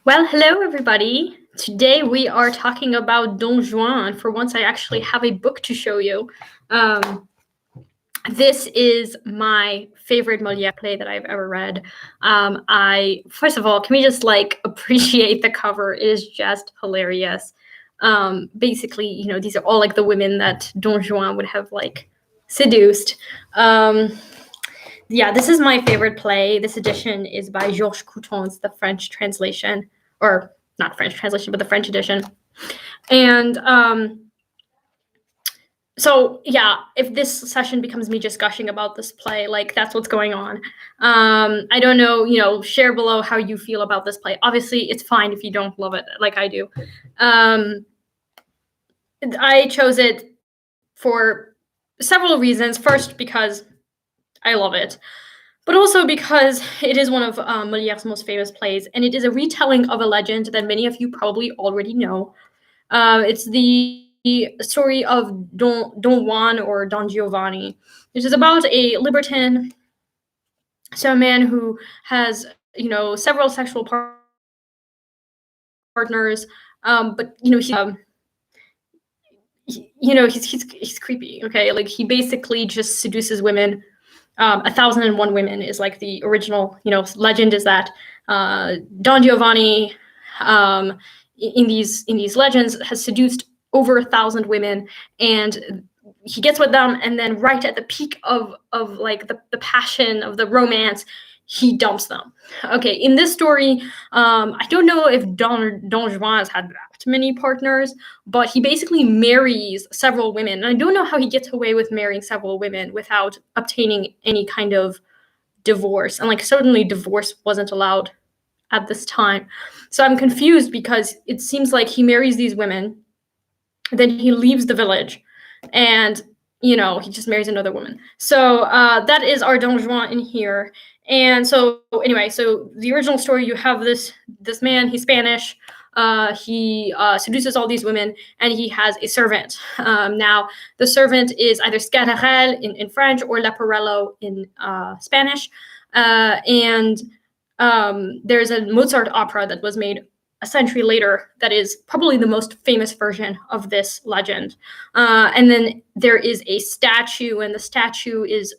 Well, hello everybody. Today we are talking about Don Juan. For once, I actually have a book to show you. This is my favorite Molière play that I've ever read. First of all, can we just appreciate the cover? It is just hilarious. Basically, these are all the women that Don Juan would have seduced. Yeah, this is my favorite play. This edition is by Georges Couton. It's the French translation, or not French translation, but the French edition. And so yeah, if this session becomes me just gushing about this play, that's what's going on. I don't know, share below how you feel about this play. Obviously, it's fine if you don't love it like I do. I chose it for several reasons. First, because I love it, but also because it is one of Molière's most famous plays, and it is a retelling of a legend that many of you probably already know. It's the story of Don Juan, or Don Giovanni, which is about a libertine, so a man who has, several sexual partners, but he's creepy. Okay, he basically just seduces women. 1,001 Women is the original, legend is that Don Giovanni, in these legends, has seduced over 1,000 women, and he gets with them, and then right at the peak of the passion of the romance, he dumps them. Okay, in this story, I don't know if Don Juan has had that many partners, but he basically marries several women. And I don't know how he gets away with marrying several women without obtaining any kind of divorce. And certainly divorce wasn't allowed at this time. So I'm confused, because it seems like he marries these women, then he leaves the village, and he just marries another woman. So that is our Don Juan in here. And so anyway, so the original story, you have this man, he's Spanish. He seduces all these women, and he has a servant. Now, the servant is either Scararelle in French or Leporello in Spanish. And there's a Mozart opera that was made a century later that is probably the most famous version of this legend. And then there is a statue, and the statue is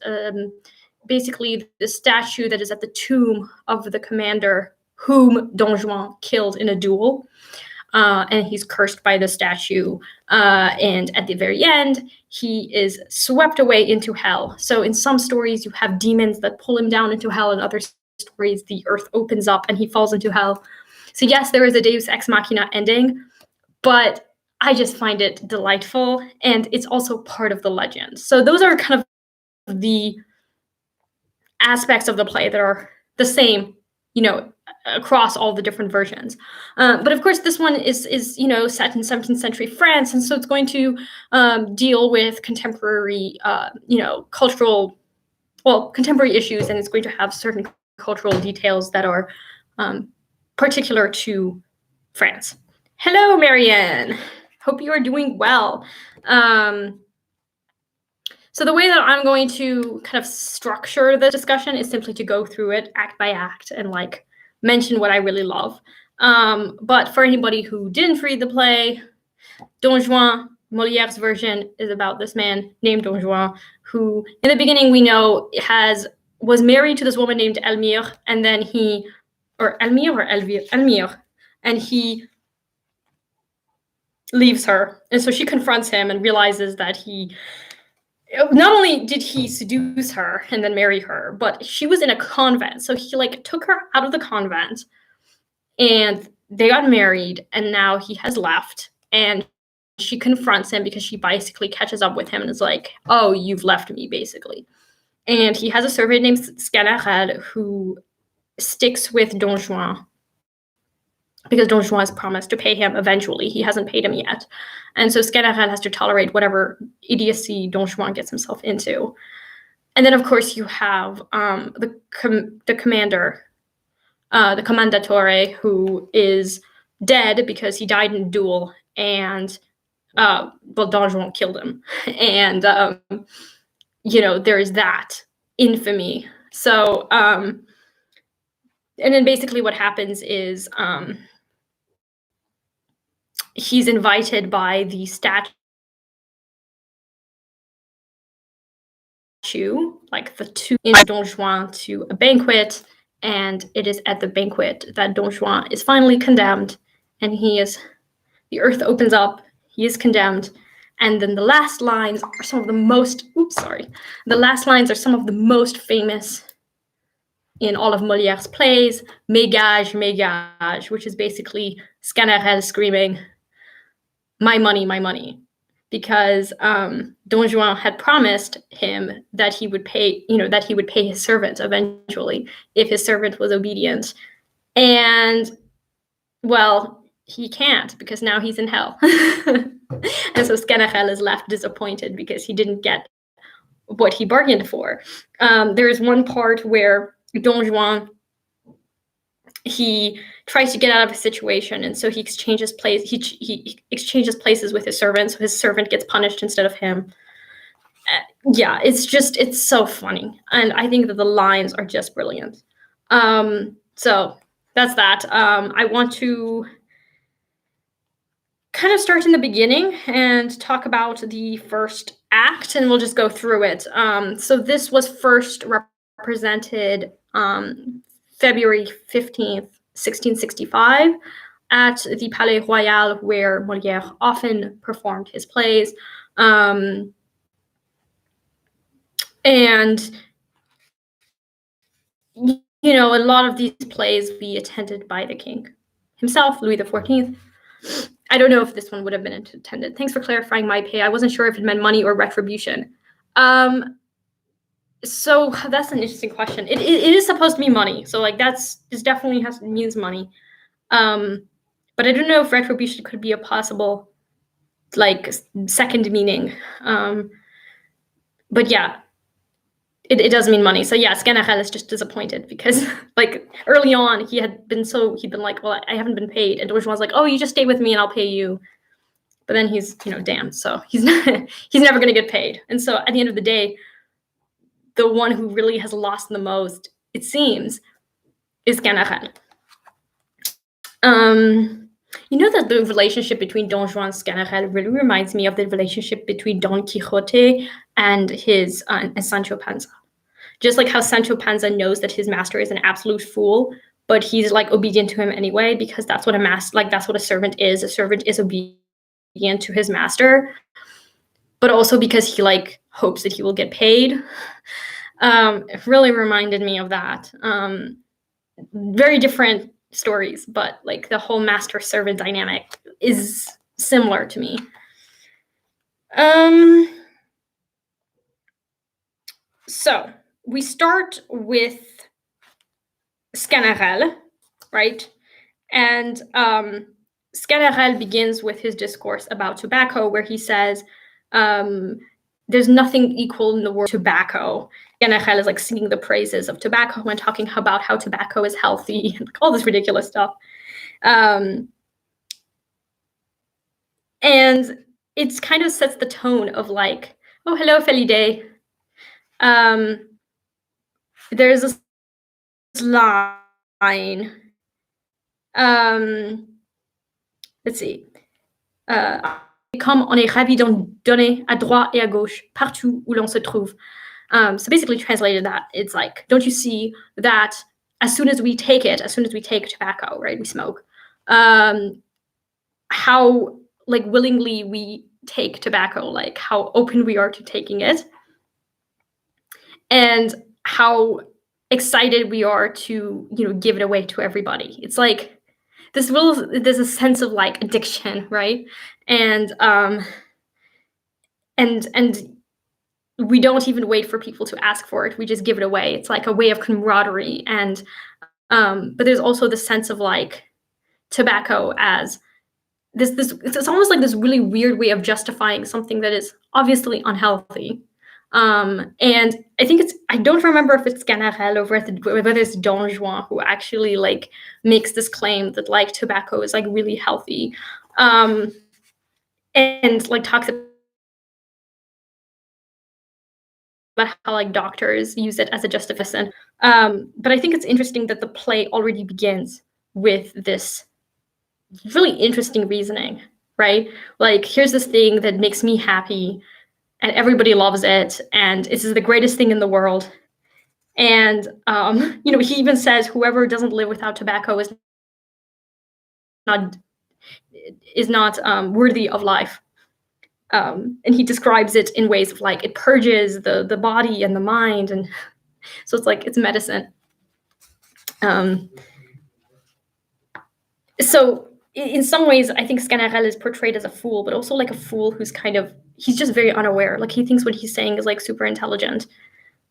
basically the statue that is at the tomb of the commander whom Don Juan killed in a duel. And he's cursed by the statue. And at the very end, he is swept away into hell. So in some stories, you have demons that pull him down into hell. In other stories, the earth opens up and he falls into hell. So yes, there is a Deus Ex Machina ending, but I just find it delightful, and it's also part of the legend. So those are kind of the aspects of the play that are the same, across all the different versions. But of course, this one is set in 17th century France, and so it's going to deal with contemporary, contemporary issues, and it's going to have certain cultural details that are particular to France. Hello, Marianne. Hope you are doing well. So the way that I'm going to kind of structure the discussion is simply to go through it act by act and mention what I really love. But for anybody who didn't read the play, Don Juan, Molière's version, is about this man named Don Juan, who in the beginning we know was married to this woman named Elmire, and then Elmire, and he leaves her. And so she confronts him and realizes that not only did he seduce her and then marry her, but she was in a convent. So he took her out of the convent, and they got married, and now he has left, and she confronts him because she basically catches up with him and is like, oh, you've left me, basically. And he has a servant named Scararelle who sticks with Don Juan, because Don Juan has promised to pay him eventually. He hasn't paid him yet. And so Scararelle has to tolerate whatever idiocy Don Juan gets himself into. And then, of course, you have the commander, the commandatore, who is dead because he died in a duel, and Don Juan killed him. And, there is that infamy. So, and then basically what happens is he's invited by the statue, like the two in Don Juan, to a banquet, and it is at the banquet that Don Juan is finally condemned, and the earth opens up, he is condemned, and then the last lines are some of the most, the last lines are some of the most famous in all of Molière's plays, "Mes gages," which is basically Sganarelle screaming, my money, because Don Juan had promised him that he would pay, his servant eventually if his servant was obedient. And, well, he can't, because now he's in hell. And so Sganarelle is left disappointed because he didn't get what he bargained for. There is one part where Don Juan, he tries to get out of a situation, and so he exchanges he exchanges places with his servant, so his servant gets punished instead of him. Yeah, it's so funny, and I think that the lines are just brilliant. So that's that. I want to kind of start in the beginning and talk about the first act, and we'll just go through it. So this was first represented February 15th, 1665, at the Palais Royal, where Molière often performed his plays. And, a lot of these plays be attended by the king himself, Louis XIV. I don't know if this one would have been attended. Thanks for clarifying my pay. I wasn't sure if it meant money or retribution. So that's an interesting question. It is supposed to be money. So like this definitely means money. But I don't know if retribution could be a possible like second meaning. But yeah, it does mean money. So yeah, Sganarelle is just disappointed because like early on he'd been like, well, I haven't been paid. And Don Juan's like, oh, you just stay with me and I'll pay you. But then he's, damned. So he's never going to get paid. And so at the end of the day, the one who really has lost the most, it seems, is Sganarelle. That the relationship between Don Juan and Sganarelle really reminds me of the relationship between Don Quixote and his and Sancho Panza. Just like how Sancho Panza knows that his master is an absolute fool, but he's like obedient to him anyway, because that's what that's what a servant is. A servant is obedient to his master, but also because he like hopes that he will get paid. It really reminded me of that. Very different stories, but like the whole master-servant dynamic is similar to me. So we start with Sganarelle, right? And Sganarelle begins with his discourse about tobacco, where he says, there's nothing equal in the world to tobacco. Sganarelle is like singing the praises of tobacco and talking about how tobacco is healthy and all this ridiculous stuff. And it kind of sets the tone of like, oh, hello, Feliday. There's this line. Let's see. Comme on est ravi d'en donner à droite et à gauche, partout où l'on se trouve. So basically translated that, it's like, don't you see that as soon as we take tobacco, right, we smoke, how like willingly we take tobacco, like how open we are to taking it, and how excited we are to, give it away to everybody. It's like, there's a sense of like addiction, right? And we don't even wait for people to ask for it. We just give it away. It's like a way of camaraderie. And but there's also the sense of like tobacco as this it's almost like this really weird way of justifying something that is obviously unhealthy. And I think I don't remember if it's Sganarelle or whether it's Don Juan who actually like makes this claim that like tobacco is like really healthy, and like talks about how like doctors use it as a justification. But I think it's interesting that the play already begins with this really interesting reasoning. right? Like, here's this thing that makes me happy, and everybody loves it, and this is the greatest thing in the world. And he even says whoever doesn't live without tobacco is not worthy of life. And he describes it in ways of like it purges the body and the mind, and so it's like it's medicine. So in some ways, I think Sganarelle is portrayed as a fool, but also like a fool who's he's just very unaware. Like he thinks what he's saying is like super intelligent.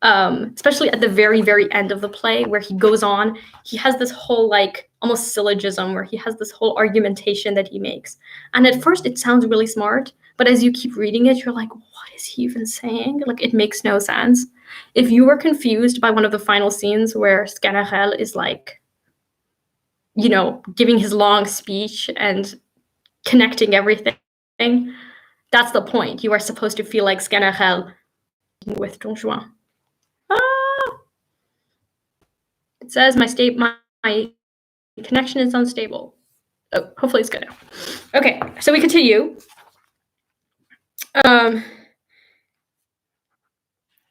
Especially at the very, very end of the play where he goes on, he has this whole like almost syllogism where he has this whole argumentation that he makes. And at first it sounds really smart, but as you keep reading it, you're like, what is he even saying? Like it makes no sense. If you were confused by one of the final scenes where Sganarelle is like, giving his long speech and connecting everything, that's the point. You are supposed to feel like Sganarelle with Don Juan. It says my connection is unstable. Oh, hopefully it's good now. Okay, so we continue.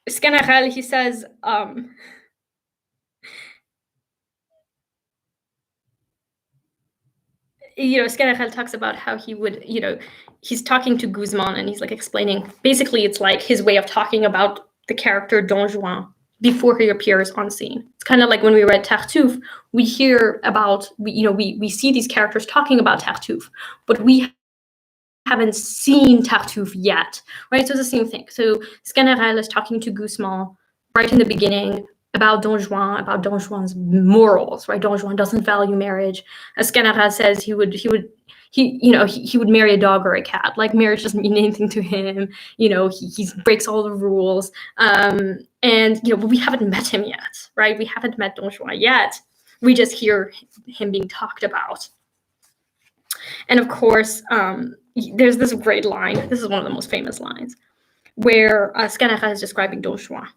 Sganarelle, he says, Sganarelle talks about how he would, he's talking to Guzman and he's like explaining, basically it's like his way of talking about the character Don Juan before he appears on scene. It's kind of like when we read Tartuffe, we hear about, we see these characters talking about Tartuffe, but we haven't seen Tartuffe yet, right? So it's the same thing. So Sganarelle is talking to Guzman right in the beginning about Don Juan, about Don Juan's morals, right? Don Juan doesn't value marriage. As Sganarelle says, he would marry a dog or a cat. Like marriage doesn't mean anything to him. He breaks all the rules. But we haven't met him yet, right? We haven't met Don Juan yet. We just hear him being talked about. And of course, there's this great line. This is one of the most famous lines, where Sganarelle is describing Don Juan.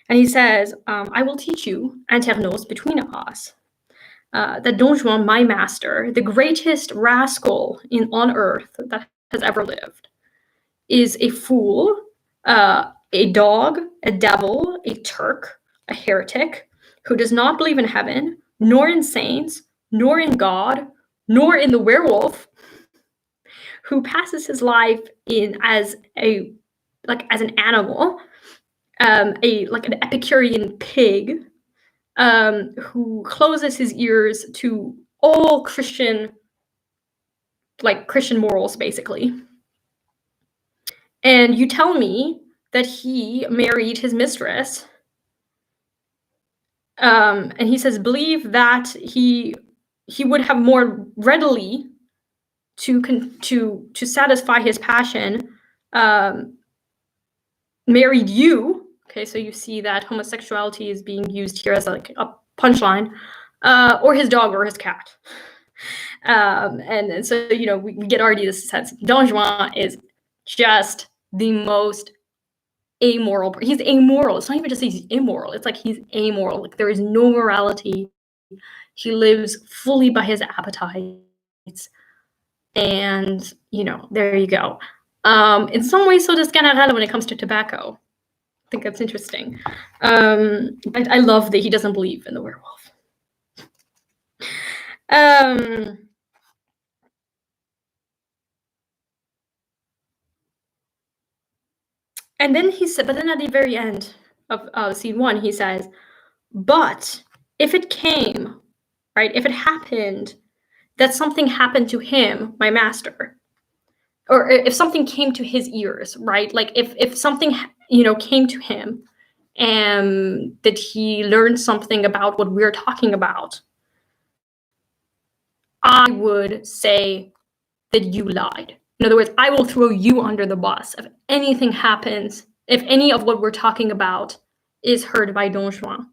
And he says, I will teach you, internos between us, that Don Juan, my master, the greatest rascal on earth that has ever lived, is a fool, a dog, a devil, a Turk, a heretic, who does not believe in heaven, nor in saints, nor in God, nor in the werewolf, who passes his life as an animal, an Epicurean pig, who closes his ears to all Christian morals, basically. And you tell me that he married his mistress, and he says, believe that he would have more readily to satisfy his passion, married you. Okay, so you see that homosexuality is being used here as a punchline, or his dog or his cat. And so, we get already this sense. Don Juan is just the most amoral. He's amoral. It's not even just he's immoral. It's like he's amoral. Like there is no morality. He lives fully by his appetites. And, there you go. In some ways, so does Sganarelle when it comes to tobacco. I think that's interesting. I love that he doesn't believe in the werewolf. And then he said, but then at the very end of scene 1, he says, but if it came, right, if it happened that something happened to him, my master, or if something came to his ears, right, like if something, came to him and that he learned something about what we're talking about, I would say that you lied. In other words, I will throw you under the bus if anything happens, if any of what we're talking about is heard by Don Juan.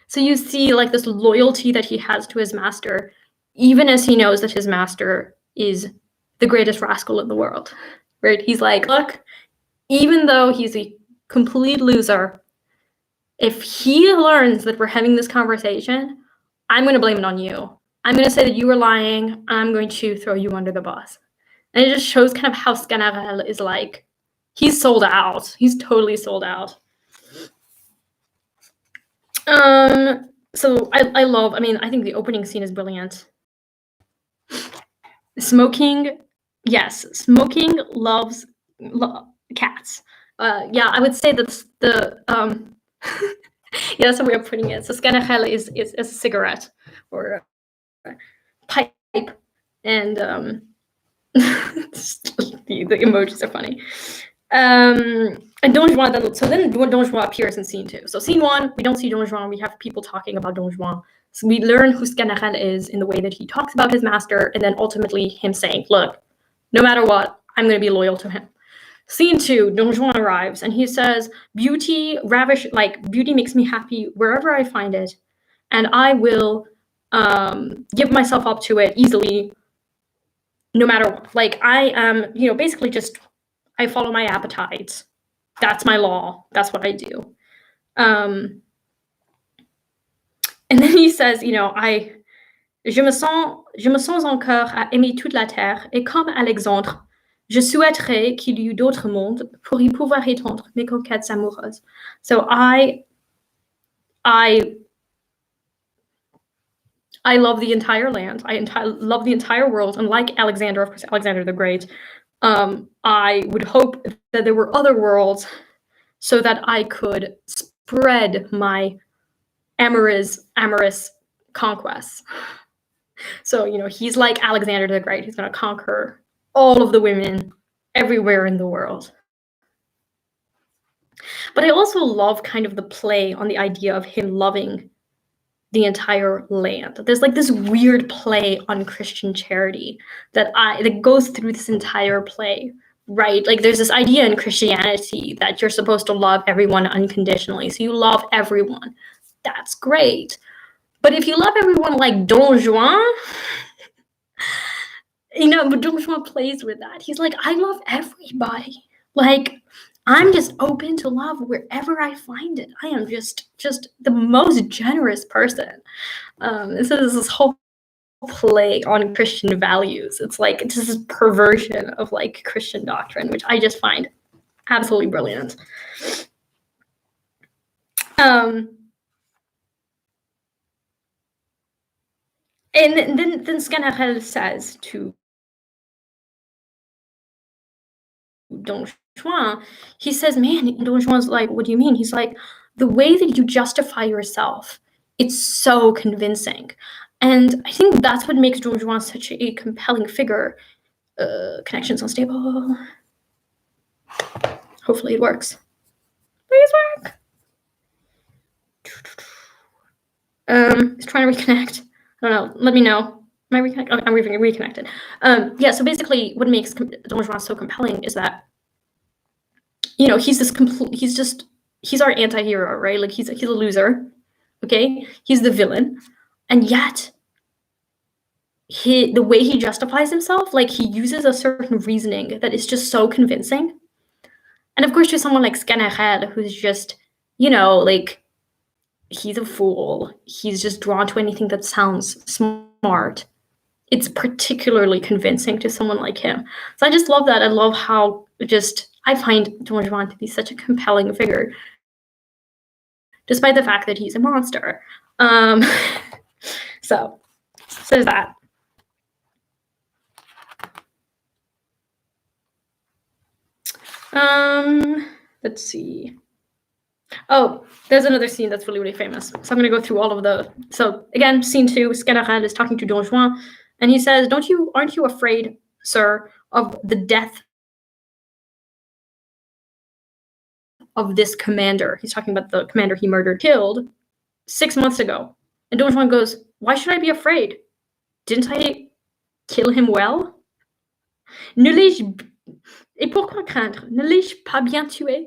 So you see this loyalty that he has to his master, even as he knows that his master is the greatest rascal in the world, right? He's like, look, even though he's a complete loser, if he learns that we're having this conversation, I'm going to blame it on you. I'm going to say that you were lying. I'm going to throw you under the bus. And it just shows kind of how Sganarelle is like, he's sold out. He's totally sold out. So I love, I mean, I think the opening scene is brilliant. Smoking, yes, smoking loves cats. Yeah, I would say that's the yeah, that's a way of putting it. So Sganarelle is a cigarette or a pipe, and the emojis are funny. And Don Juan, then Don Juan appears in scene 2. So scene 1, we don't see Don Juan. We have people talking about Don Juan. So we learn who Sganarelle is in the way that he talks about his master, and then ultimately him saying, look, no matter what, I'm going to be loyal to him. Scene 2, Don Juan arrives, and he says, beauty makes me happy wherever I find it, and I will give myself up to it easily, no matter what. Like, I am, basically just, I follow my appetites. That's my law. That's what I do. And then he says, je me sens encore à aimer toute la terre, et comme Alexandre, je souhaiterais qu'il y eût d'autres mondes pour y pouvoir étendre mes conquêtes amoureuses. So I love the entire land. I love the entire world. And like Alexander, of course, Alexander the Great, I would hope that there were other worlds so that I could spread my amorous conquests. So, he's like Alexander the Great. He's going to conquer all of the women everywhere in the world. But I also love kind of the play on the idea of him loving the entire land. There's like this weird play on Christian charity that goes through this entire play, right? Like there's this idea in Christianity that you're supposed to love everyone unconditionally. So you love everyone. That's great. But if you love everyone like Don Juan, but Don Juan plays with that. He's like, I love everybody. Like, I'm just open to love wherever I find it. I am just the most generous person. So there's this whole play on Christian values. It's like it's this perversion of like Christian doctrine, which I just find absolutely brilliant. And then Sganarelle says to Don Juan, he says, man, Don Juan's like, what do you mean? He's like, the way that you justify yourself, it's so convincing. And I think that's what makes Don Juan such a compelling figure. Connection's unstable. Hopefully it works. Please work. It's trying to reconnect. I don't know. Let me know. Am I reconnected? Oh, I'm reconnected. Yeah, so basically what makes Don Juan so compelling is that, he's our anti-hero, right? Like he's a loser, okay? He's the villain. And yet, the way he justifies himself, like he uses a certain reasoning that is just so convincing. And of course, to someone like Sganarelle, who's just, like, he's a fool. He's just drawn to anything that sounds smart. It's particularly convincing to someone like him. So I just love that. I love how I find Don Juan to be such a compelling figure, despite the fact that he's a monster. So there's that. Let's see. Oh, there's another scene that's really, really famous. So I'm going to go through all of the... So again, scene 2, Sganarelle is talking to Don Juan, and he says, aren't you afraid, sir, of the death of this commander? He's talking about the commander he killed 6 months ago. And Don Juan goes, why should I be afraid? Didn't I kill him well? Et pourquoi craindre? Ne l'ai-je pas bien tué?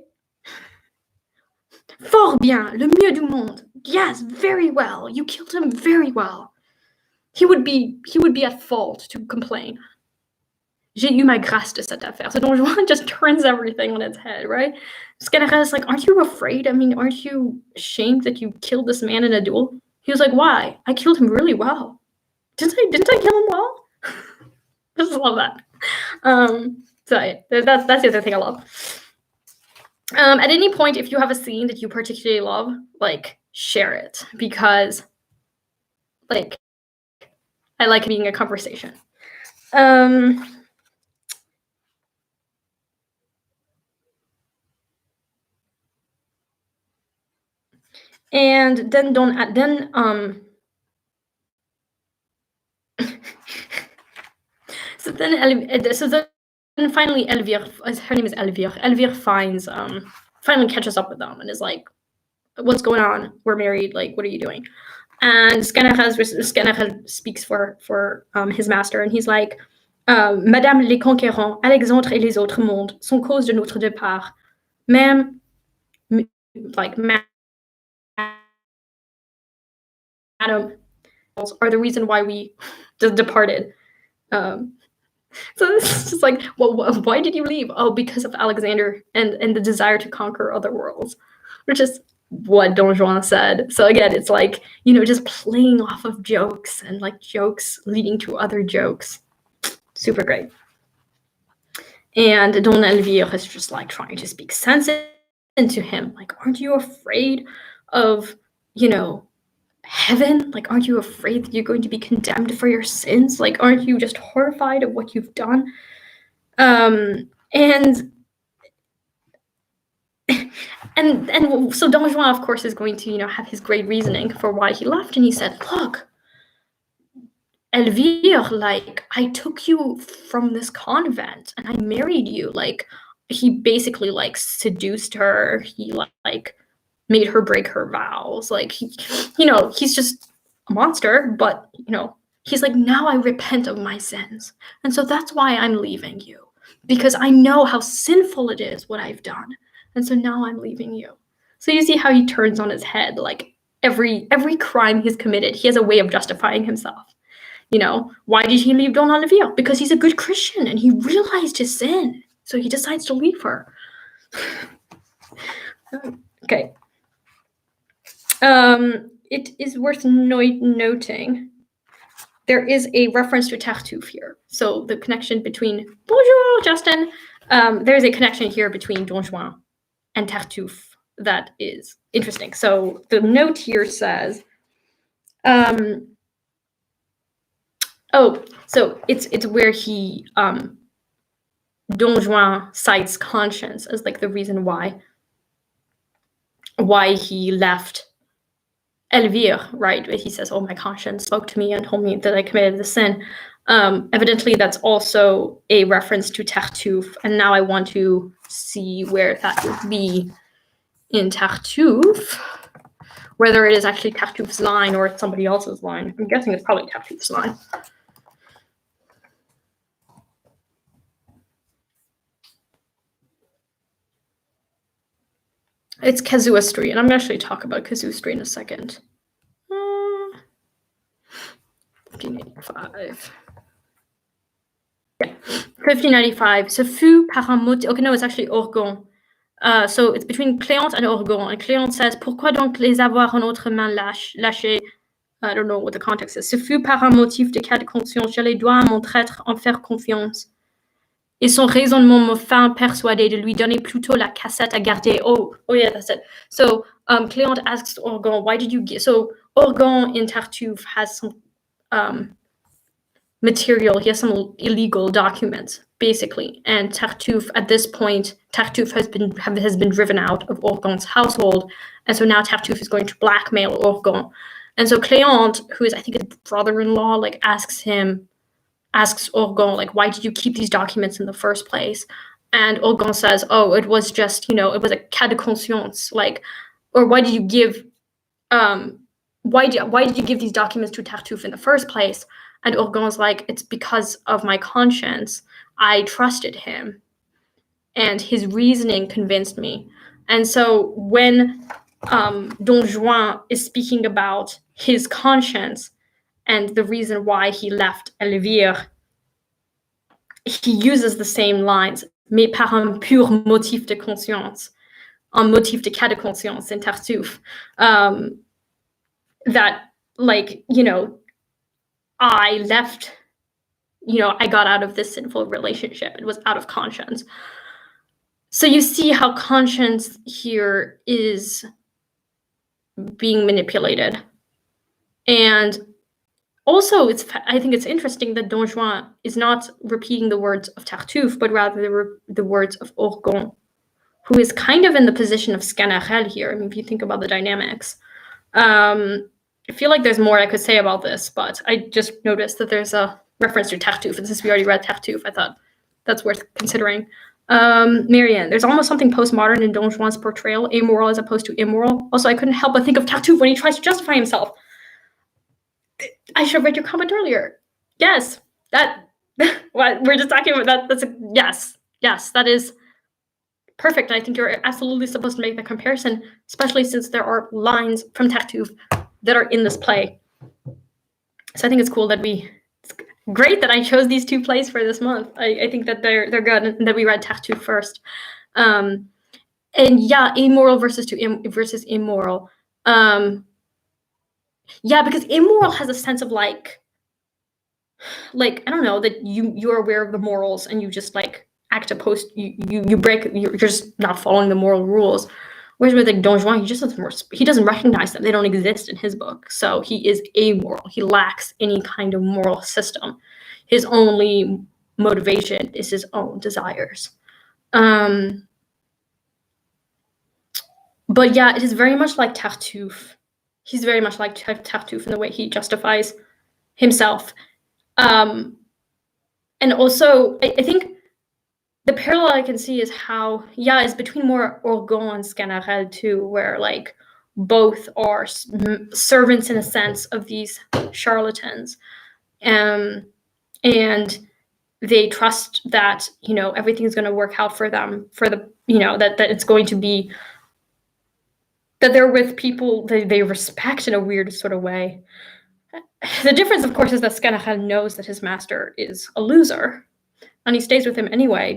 Fort bien, le mieux du monde. Yes, very well. You killed him very well. He would be at fault to complain. J'ai eu ma grâce de cette affaire. So Don Juan just turns everything on its head, right? Sganarelle is like, aren't you afraid? I mean, aren't you ashamed that you killed this man in a duel? He was like, why? I killed him really well. Didn't I kill him well? I just love that. So that's the other thing I love. At any point, if you have a scene that you particularly love, like, share it, because, like, I like being a conversation. And then so then finally Elvire, her name is Elvire. Elvire finally catches up with them and is like, "What's going on? We're married. Like, what are you doing?" And Scanner speaks for his master, and he's like, Madame les conquérants, Alexandre et les autres mondes sont cause de notre départ. Même, like, Madame, are the reason why we departed. So it's just like, well, why did you leave? Oh, because of Alexander and the desire to conquer other worlds, which is what Don Juan said. So again, it's like, just playing off of jokes and like jokes leading to other jokes. Super great. And Don Elvire is just like trying to speak sense into him. Like, aren't you afraid of, heaven? Like, aren't you afraid that you're going to be condemned for your sins? Like, aren't you just horrified of what you've done? And so Don Juan, of course, is going to, have his great reasoning for why he left. And he said, look, Elvire, like, I took you from this convent and I married you. Like, he basically, like, seduced her. He, like, made her break her vows. Like, he's just a monster, but, he's like, now I repent of my sins. And so that's why I'm leaving you, because I know how sinful it is what I've done. And so now I'm leaving you. So you see how he turns on his head, like every crime he's committed, he has a way of justifying himself. Why did he leave Don Olivia? Because he's a good Christian and he realized his sin. So he decides to leave her. Okay. It is worth noting there is a reference to Tartuffe here. So the connection between, bonjour, Justin. There's a connection here between Don Juan and Tartuffe that is interesting. So the note here says, so it's where he, Don Juan cites conscience as like the reason why he left Elvire, right? He says, oh, my conscience spoke to me and told me that I committed the sin. Evidently, that's also a reference to Tartuffe. And now I want to see where that would be in Tartuffe, whether it is actually Tartuffe's line or it's somebody else's line. I'm guessing it's probably Tartuffe's line. It's casuistry, and I'm going to actually talk about casuistry in a second. 1585. Yeah, 1595. Ce fut par un motif. Okay, no, it's actually Orgon. So it's between Cléante and Orgon. And Cléante says, pourquoi donc les avoir en autre main lâchés? I don't know what the context is. Ce fut par un motif de cas de conscience. Je les dois à mon traître en faire confiance. Et son raisonnement me fait persuader de lui donner plutôt la cassette à garder. Oh yeah, that's it. So Cléante asks Orgon, why did you get... So Orgon in Tartuffe has some material. He has some illegal documents, basically. And Tartuffe, at this point, Tartuffe has been driven out of Orgon's household. And so now Tartuffe is going to blackmail Orgon. And so Cléante, who is, I think, his brother-in-law, like, asks Orgon, like, why did you keep these documents in the first place? And Orgon says, oh, it was just, it was a cas de conscience, like, or why did you give, why did you give these documents to Tartuffe in the first place? And Orgon's like, it's because of my conscience. I trusted him, and his reasoning convinced me. And so when Don Juan is speaking about his conscience and the reason why he left Elvire, he uses the same lines, mais par un pur motif de conscience, un motif de cas de conscience in Tartuffe, that, like, I left I got out of this sinful relationship. It was out of conscience. So you see how conscience here is being manipulated. And also, I think it's interesting that Don Juan is not repeating the words of Tartuffe, but rather the words of Orgon, who is kind of in the position of Sganarelle here. I mean, if you think about the dynamics. I feel like there's more I could say about this, but I just noticed that there's a reference to Tartuffe, and since we already read Tartuffe, I thought that's worth considering. Marianne, there's almost something postmodern in Don Juan's portrayal, amoral as opposed to immoral. Also, I couldn't help but think of Tartuffe when he tries to justify himself. I should have read your comment earlier. Yes, what we're just talking about that. That's a yes, that is perfect. I think you're absolutely supposed to make that comparison, especially since there are lines from Tartuffe that are in this play. So I think it's cool it's great that I chose these two plays for this month. I think that they're good, and that we read Tartuffe first. And yeah, amoral versus immoral. Yeah, because immoral has a sense of like I don't know, that you're aware of the morals and you just like act opposed. You break. You're just not following the moral rules. Whereas with like Don Juan, he doesn't recognize them. They don't exist in his book. So he is amoral. He lacks any kind of moral system. His only motivation is his own desires. But yeah, it is very much like Tartuffe. He's very much like Tartuffe in the way he justifies himself. And also, I think the parallel I can see is how, it's between more Orgon and Sganarelle too, where like both are servants in a sense of these charlatans. And they trust that, everything's going to work out for them, that it's going to be, that they're with people they respect in a weird sort of way. The difference, of course, is that Sganarelle knows that his master is a loser, and he stays with him anyway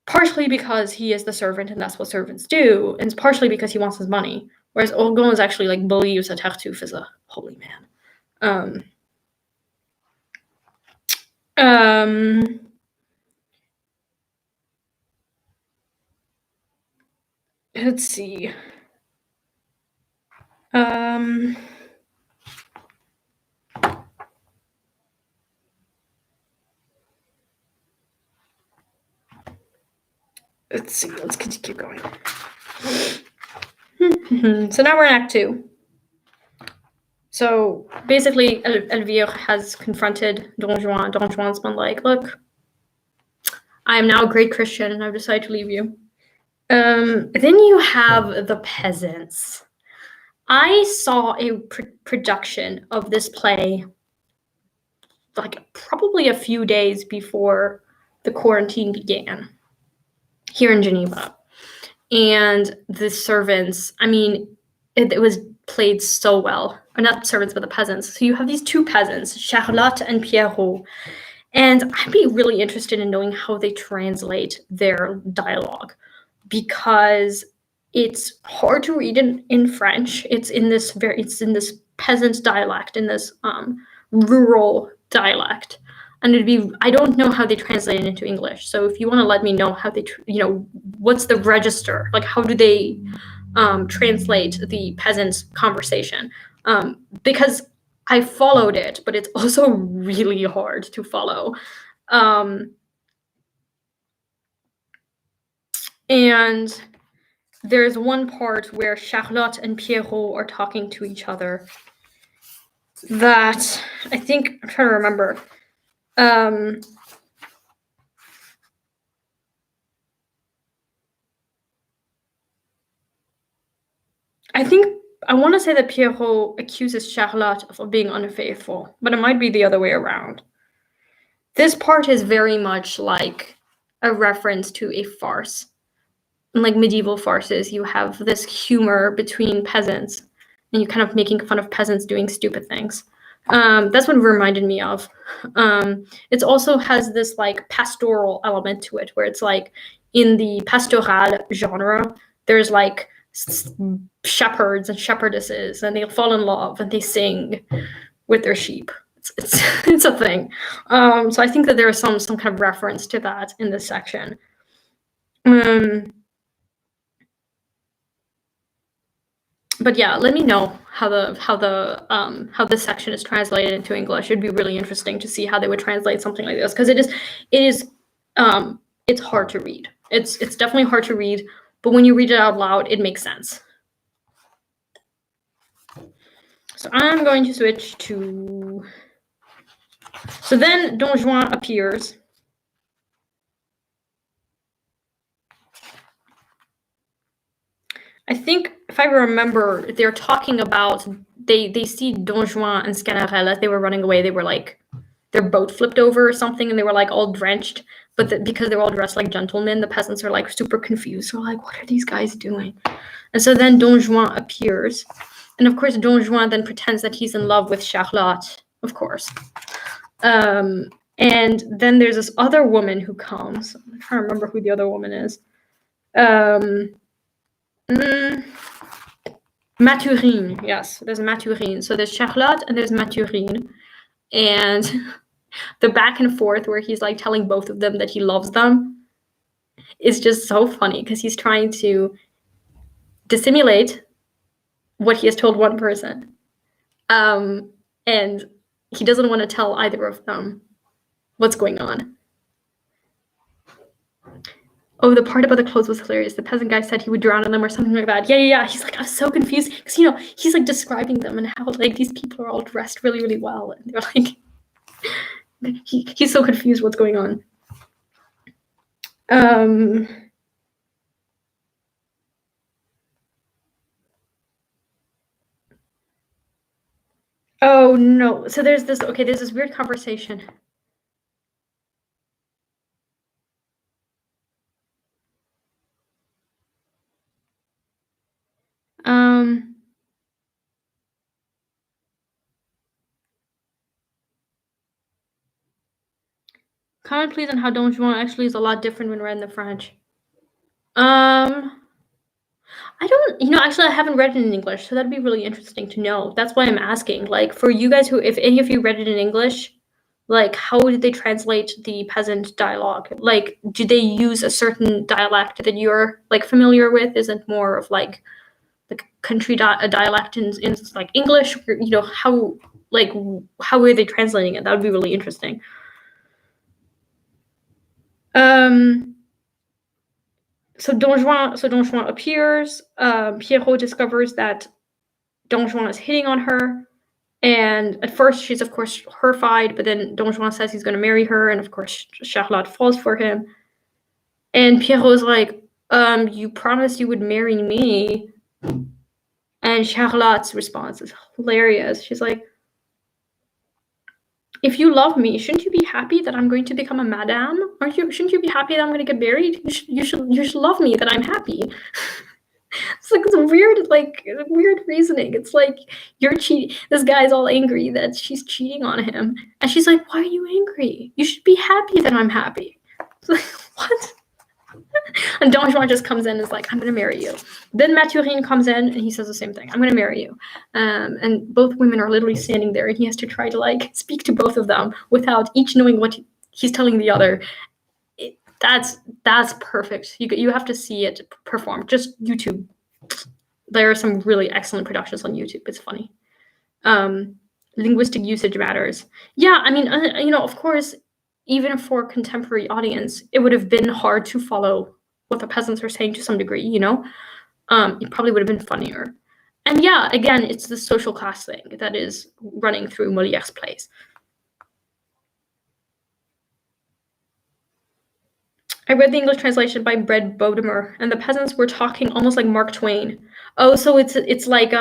partially because he is the servant and that's what servants do, and partially because he wants his money. Whereas Orgon is actually like believes that Tartuffe is a holy man. Let's see. Let's see. Let's keep going. So now we're in Act 2. So basically, Elvire has confronted Don Juan. Don Juan's been like, look, I am now a great Christian and I've decided to leave you. Then you have the Peasants. I saw a production of this play like probably a few days before the quarantine began here in Geneva. And the servants, I mean, it was played so well. Or not servants, but the peasants. So you have these two peasants, Charlotte and Pierrot. And I'd be really interested in knowing how they translate their dialogue, because it's hard to read in French. It's in this peasant dialect, in this rural dialect. And I don't know how they translate it into English. So if you want to let me know how they, what's the register? Like, how do they translate the peasants' conversation? Because I followed it, but it's also really hard to follow. And there's one part where Charlotte and Pierrot are talking to each other that I'm trying to remember. I want to say that Pierrot accuses Charlotte of being unfaithful, but it might be the other way around. This part is very much like a reference to a farce. In like medieval farces, you have this humor between peasants, and you kind of making fun of peasants doing stupid things. That's what it reminded me of. It also has this like pastoral element to it, where it's like in the pastoral genre, there's like shepherds and shepherdesses, and they fall in love and they sing with their sheep. It's a thing. So I think that there is some kind of reference to that in this section. But yeah, let me know how this section is translated into English. It'd be really interesting to see how they would translate something like this, because it's hard to read. It's definitely hard to read, but when you read it out loud, it makes sense. So I'm going to switch to. So then Don Juan appears. I think, if I remember, they're talking about they see Don Juan and Sganarelle as they were running away. They were like, their boat flipped over or something, and they were like all drenched. But because they're all dressed like gentlemen, the peasants are like super confused. They're like, what are these guys doing? And so then Don Juan appears, and of course Don Juan then pretends that he's in love with Charlotte, of course. And then there's this other woman who comes. I'm trying to remember who the other woman is. Mathurine, yes, there's Mathurine. So there's Charlotte and there's Mathurine, and the back and forth where he's like telling both of them that he loves them is just so funny, because he's trying to dissimulate what he has told one person, and he doesn't want to tell either of them what's going on. Oh, the part about the clothes was hilarious. The peasant guy said he would drown in them or something like that. Yeah. He's like, I was so confused, because he's like describing them and how like these people are all dressed really, really well, and they're like, he's so confused what's going on. Oh no. So there's this weird conversation. Comment please on how Don Juan actually is a lot different when read in the French. I don't, actually I haven't read it in English, so that'd be really interesting to know. That's why I'm asking. Like, for you guys if any of you read it in English, like, how did they translate the peasant dialogue? Like, do they use a certain dialect that you're like familiar with? Is it more of like the country dialect in like English? Or, how are they translating it? That would be really interesting. So Don Juan appears. Pierrot discovers that Don Juan is hitting on her, and at first she's of course horrified, but then Don Juan says he's going to marry her, and of course Charlotte falls for him. And Pierrot's like, you promised you would marry me. And Charlotte's response is hilarious. She's like, if you love me, shouldn't you be happy that I'm going to become a madame? Shouldn't you be happy that I'm going to get married? You should love me that I'm happy. It's like it's weird reasoning. It's like, you're cheating. This guy's all angry that she's cheating on him, and she's like, why are you angry? You should be happy that I'm happy. It's like, what? And Don Juan just comes in and is like, I'm going to marry you. Then Mathurine comes in and he says the same thing. I'm going to marry you. And both women are literally standing there, and he has to try to like speak to both of them without each knowing what he's telling the other. That's perfect. You have to see it performed. Just YouTube. There are some really excellent productions on YouTube. It's funny. Linguistic usage matters. Yeah, I mean, of course, even for a contemporary audience, it would have been hard to follow what the peasants were saying to some degree, it probably would have been funnier. And yeah, again, it's the social class thing that is running through Molière's plays. I read the English translation by Brett Bodemer, and the peasants were talking almost like Mark Twain. Oh, so it's like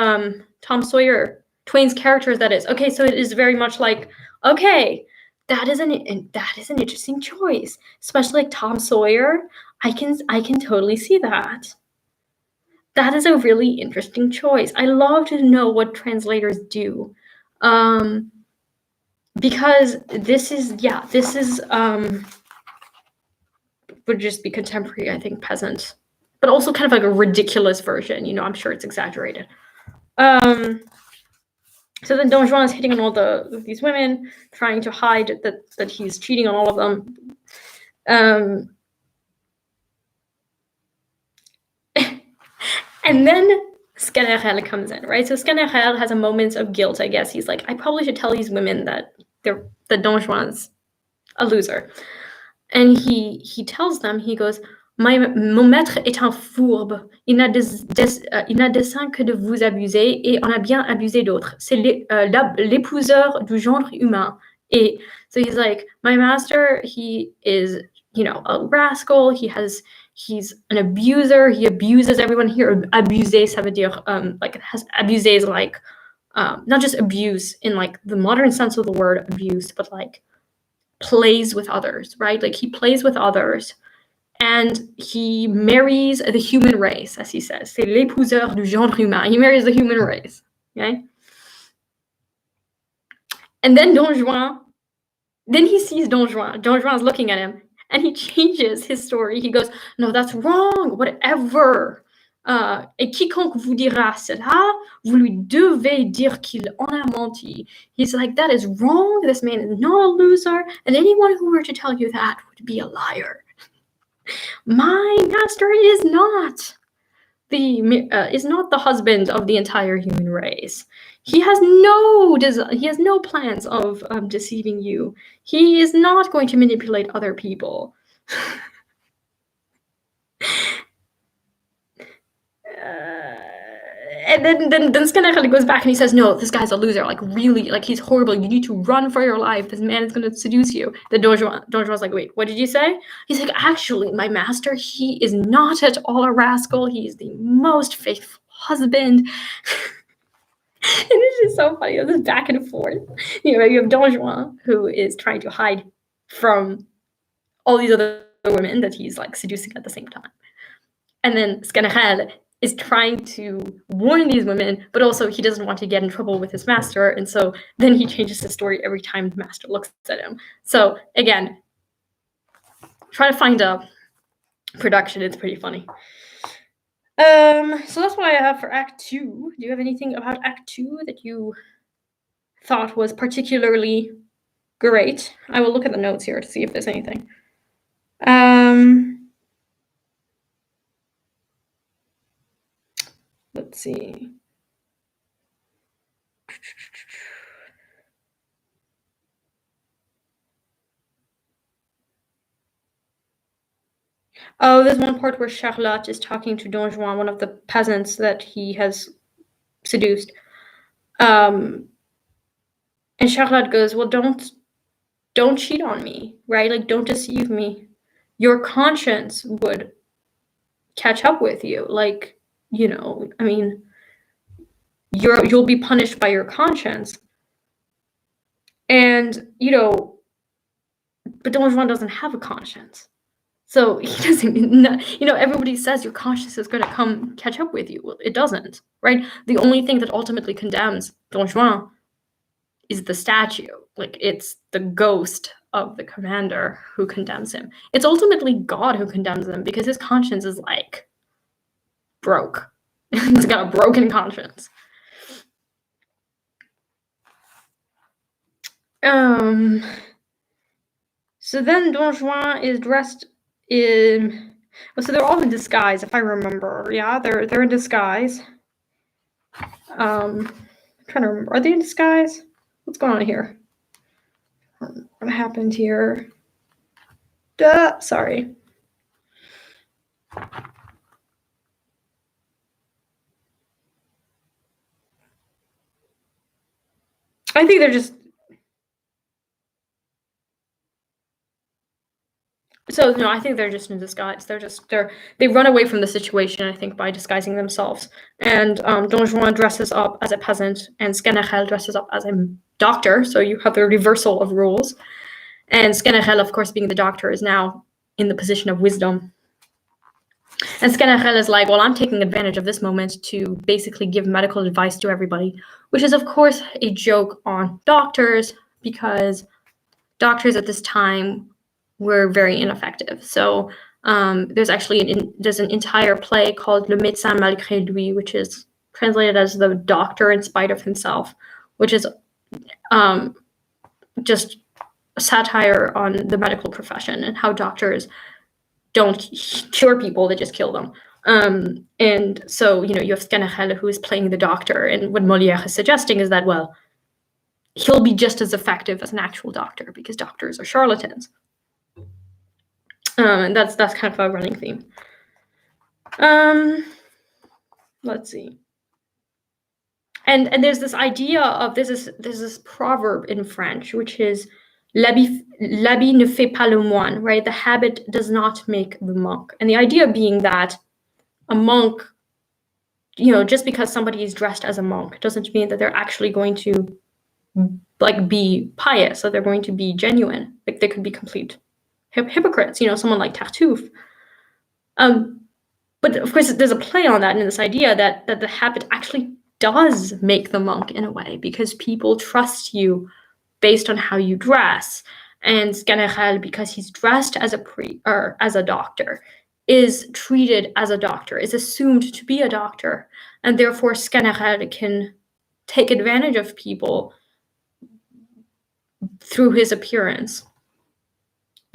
Tom Sawyer, Twain's characters, that is. Okay, so it is very much like, okay, that is an interesting choice, especially like Tom Sawyer. I can totally see that. That is a really interesting choice. I love to know what translators do, because this is would just be contemporary, I think, peasant, but also kind of like a ridiculous version. I'm sure it's exaggerated. So then Don Juan is hitting on all these women, trying to hide that he's cheating on all of them. And then Sganarelle comes in, right? So Sganarelle has a moment of guilt, I guess. He's like, I probably should tell these women that Don Juan's a loser. And he tells them, he goes, mon maître est un fourbe. Il n'a dessein que de vous abuser et on a bien abusé d'autres. C'est l'épouseur du genre humain. Et so he's like, my master, he is, a rascal. He's an abuser. He abuses everyone here. Abuser, ça veut dire, abuser is like, not just abuse in like the modern sense of the word abuse, but like plays with others, right? Like he plays with others and he marries the human race, as he says. C'est l'épouseur du genre humain. He marries the human race, okay? And then Don Juan, then he sees Don Juan. Don Juan's looking at him and he changes his story. He goes, no, that's wrong, whatever. Et quiconque vous dira cela, vous lui devez dire qu'il en a menti. He's like, that is wrong. This man is not a loser. And anyone who were to tell you that would be a liar. My master is not the husband of the entire human race. He has no plans of deceiving you. He is not going to manipulate other people. And then Sganarelle goes back and he says, no, this guy's a loser, like really, like he's horrible. You need to run for your life. This man is going to seduce you. Then Don Juan's like, wait, what did you say? He's like, actually, my master, he is not at all a rascal. He is the most faithful husband. And it's just so funny, this back and forth. You have Don Juan, who is trying to hide from all these other women that he's like seducing at the same time. And then Sganarelle is trying to warn these women, but also he doesn't want to get in trouble with his master. And so then he changes his story every time the master looks at him. So again, try to find a production. It's pretty funny. So that's what I have for Act 2. Do you have anything about Act 2 that you thought was particularly great? I will look at the notes here to see if there's anything. Let's see. Oh, there's one part where Charlotte is talking to Don Juan, one of the peasants that he has seduced. And Charlotte goes, well, don't cheat on me, right? Like, don't deceive me. Your conscience would catch up with you. Like, I mean, you'll be punished by your conscience. And, but Don Juan doesn't have a conscience. So he doesn't, everybody says your conscience is going to come catch up with you. Well, it doesn't, right? The only thing that ultimately condemns Don Juan is the statue. Like, it's the ghost of the commander who condemns him. It's ultimately God who condemns him because his conscience is like broke. He's got a broken conscience. So then Don Juan is dressed in, so they're all in disguise, if I remember. Yeah, they're in disguise. I'm trying to remember. Are they in disguise? What's going on here? What happened here? Sorry. I think they're just. So no, I think they're just in disguise. They run away from the situation, I think, by disguising themselves. And Don Juan dresses up as a peasant, and Sganarelle dresses up as a doctor. So you have the reversal of roles. And Sganarelle, of course, being the doctor, is now in the position of wisdom. And Sganarelle is like, well, I'm taking advantage of this moment to basically give medical advice to everybody, which is, of course, a joke on doctors, because doctors at this time were very ineffective. So there's actually there's an entire play called Le Médecin Malgré Lui, which is translated as The Doctor in Spite of Himself, which is just a satire on the medical profession and how doctors don't cure people, they just kill them. And so, you have Sganarelle, who is playing the doctor, and what Molière is suggesting is that, well, he'll be just as effective as an actual doctor because doctors are charlatans. And that's kind of a running theme. Let's see. And there's this idea of there's this proverb in French, which is l'habit ne fait pas le moine, right? The habit does not make the monk. And the idea being that a monk, just because somebody is dressed as a monk doesn't mean that they're actually going to be pious, that they're going to be genuine. Like they could be complete hypocrites, someone like Tartuffe. But of course, there's a play on that in this idea that the habit actually does make the monk in a way, because people trust you based on how you dress. And Sganarelle, because he's dressed as a doctor, is treated as a doctor, is assumed to be a doctor, and therefore Sganarelle can take advantage of people through his appearance.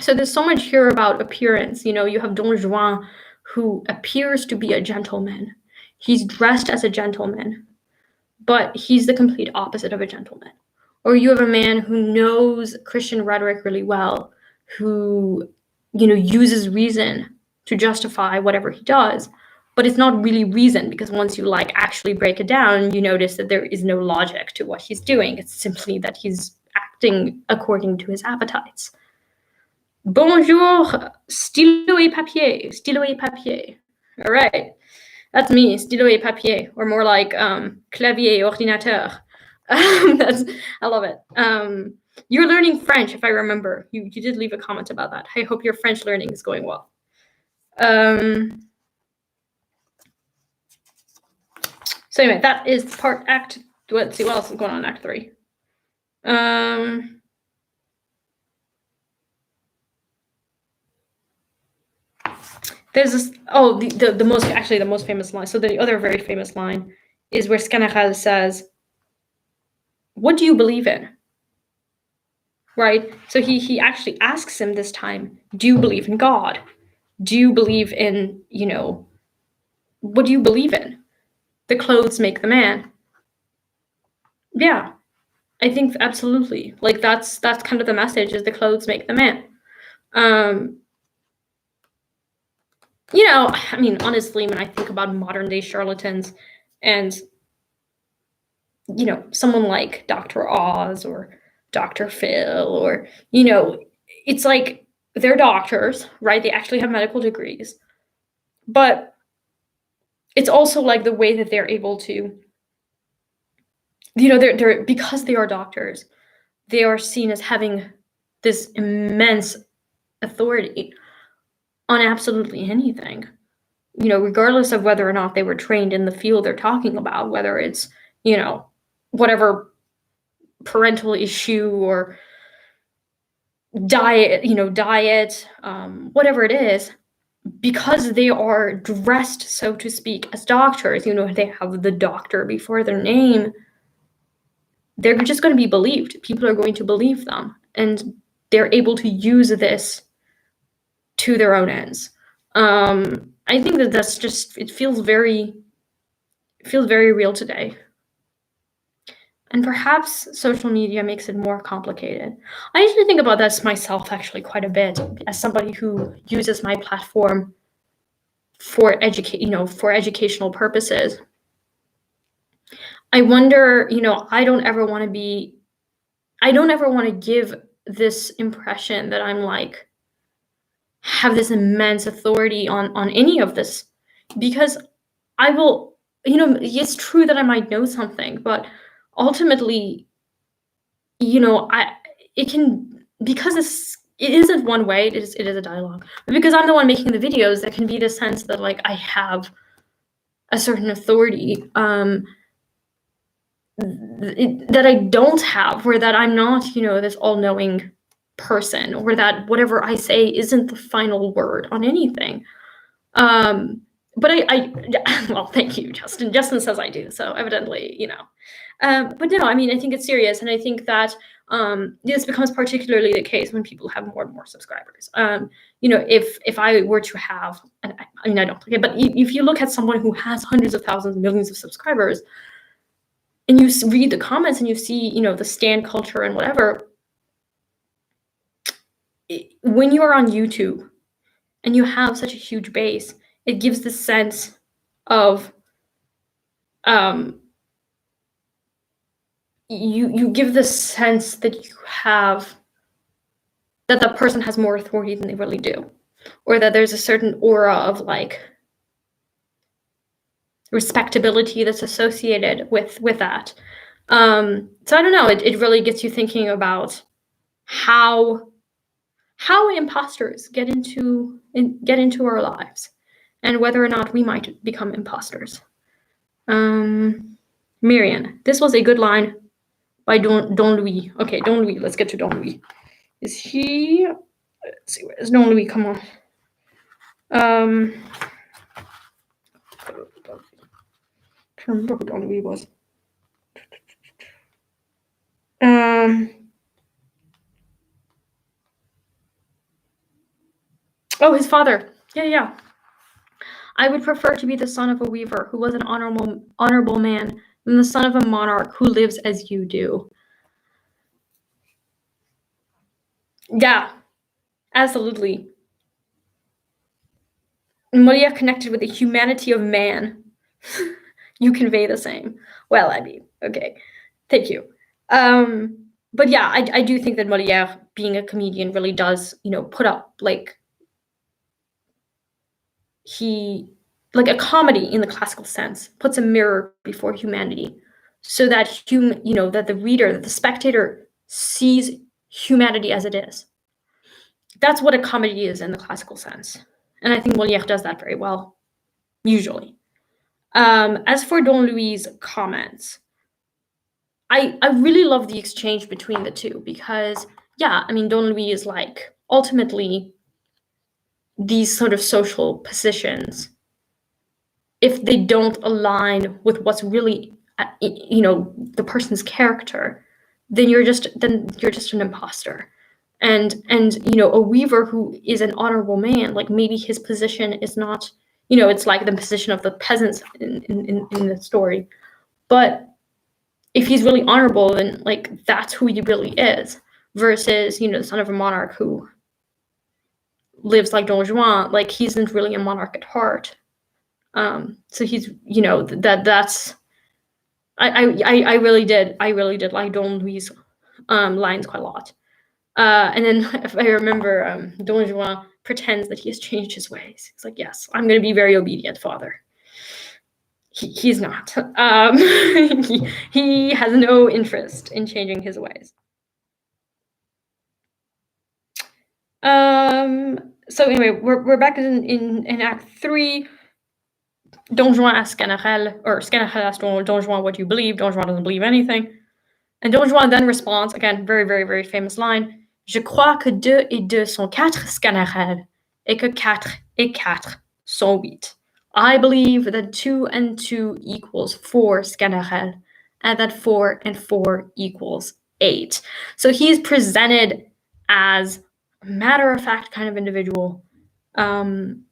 So there's so much here about appearance. You have Don Juan, who appears to be a gentleman. He's dressed as a gentleman, but he's the complete opposite of a gentleman. Or you have a man who knows Christian rhetoric really well, who, uses reason to justify whatever he does, but it's not really reason, because once you actually break it down, you notice that there is no logic to what he's doing. It's simply that he's acting according to his appetites. Bonjour, stylo et papier, stylo et papier. All right, that's me, stylo et papier, or more like clavier, ordinateur. I love it. You're learning French, if I remember. You did leave a comment about that. I hope your French learning is going well. So anyway, that is part act. Let's see what else is going on in Act 3. There's this, the most famous line. So the other very famous line is where Sganarelle says, "What do you believe in?" Right? So he actually asks him this time, do you believe in God? Do you believe in, what do you believe in? The clothes make the man. Yeah, I think absolutely. That's kind of the message, is the clothes make the man. Honestly, when I think about modern day charlatans and, someone like Dr. Oz or Dr. Phil, or, it's like they're doctors, right? They actually have medical degrees, but it's also like the way that they're able to, they're because they are doctors, they are seen as having this immense authority on absolutely anything, regardless of whether or not they were trained in the field they're talking about, whether it's, whatever parental issue or diet, whatever it is, because they are dressed, so to speak, as doctors, they have the doctor before their name, they're just going to be believed. People are going to believe them, and they're able to use this to their own ends. I think that's just, it feels very real today. And perhaps social media makes it more complicated. I usually think about this myself actually quite a bit, as somebody who uses my platform for educational purposes. I wonder, I don't ever want to give this impression that I'm have this immense authority on any of this, because I will, it's true that I might know something, but ultimately, because it isn't one way, it is a dialogue. But because I'm the one making the videos, there can be this sense that I have a certain authority that I don't have, or that I'm not, this all-knowing person, or that whatever I say isn't the final word on anything. but well, thank you, Justin. Justin says I do, so evidently, but no, I mean, I think it's serious, and I think that this becomes particularly the case when people have more and more subscribers. If I were to have, and I mean, I don't, okay, but if you look at someone who has hundreds of thousands, millions of subscribers, and you read the comments and you see, the stan culture and whatever, when you are on YouTube and you have such a huge base, it gives the sense of you give the sense that you have, that the person has more authority than they really do, or that there's a certain aura of like respectability that's associated with that. So I don't know, it really gets you thinking about how imposters get into our lives, and whether or not we might become imposters. Marian, this was a good line by Don Louis. Okay, Don Louis, let's get to Don Louis. Is he, let's see, where is Don Louis? Come on. I can't remember who Don Louis was. Oh, his father. Yeah. I would prefer to be the son of a weaver who was an honorable man than the son of a monarch who lives as you do. Yeah, absolutely. Molière connected with the humanity of man. You convey the same. Well, I mean, okay. Thank you. But yeah, I do think that Molière, being a comedian, really does, put up like a comedy in the classical sense, puts a mirror before humanity, so that that the reader, that the spectator sees humanity as it is. That's what a comedy is in the classical sense. And I think Molière does that very well, usually. As for Don Louis' comments, I really love the exchange between the two, because, yeah, I mean, Don Louis is like, ultimately, these sort of social positions, if they don't align with what's really, the person's character, then you're just an imposter. And a weaver who is an honorable man, like, maybe his position is not, it's like the position of the peasants in the story. But if he's really honorable, then like that's who he really is, versus, the son of a monarch who lives like Don Juan, like he isn't really a monarch at heart. So he's, that's, I really did like Don Louis' lines quite a lot. And then, if I remember, Don Juan pretends that he has changed his ways. He's like, yes, I'm going to be very obedient, father. He's not. He has no interest in changing his ways. So anyway, we're back in Act 3. Don Juan asks Sganarelle, or Sganarelle asks Don Juan, what do you believe? Don Juan doesn't believe anything. And Don Juan then responds, again, very, very, very famous line, Je crois que 2 et 2 sont 4, Sganarelle, et que 4 et 4 sont 8. I believe that 2 and 2 equals 4, Sganarelle, and that 4 and 4 equals 8. So he's presented as a matter-of-fact kind of individual. And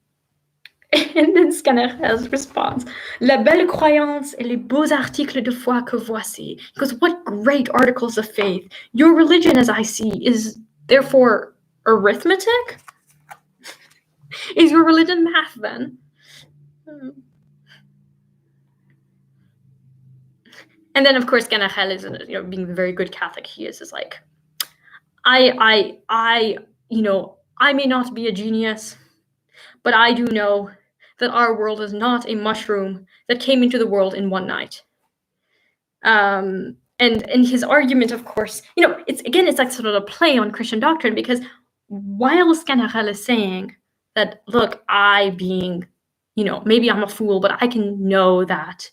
then Sganarelle's response, La belle croyance et les beaux articles de foi que voici. Because what great articles of faith. Your religion, as I see, is therefore arithmetic? Is your religion math, then? And then, of course, Sganarelle is, being the very good Catholic he is like, I may not be a genius, but I do know that our world is not a mushroom that came into the world in one night. And his argument, of course, it's like sort of a play on Christian doctrine, because while Sganarelle is saying that, look, I being, maybe I'm a fool, but I can know that,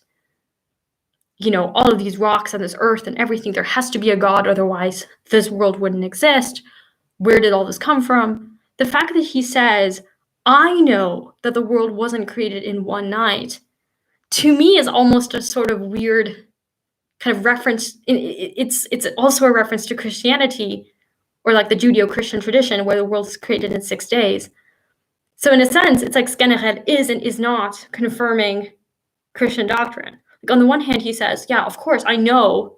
all of these rocks and this earth and everything, there has to be a God, otherwise this world wouldn't exist. Where did all this come from? The fact that he says, I know that the world wasn't created in one night, to me is almost a sort of weird kind of reference. It's also a reference to Christianity, or like the Judeo-Christian tradition, where the world's created in 6 days. So in a sense, it's like Skenered is and is not confirming Christian doctrine. Like on the one hand, he says, yeah, of course, I know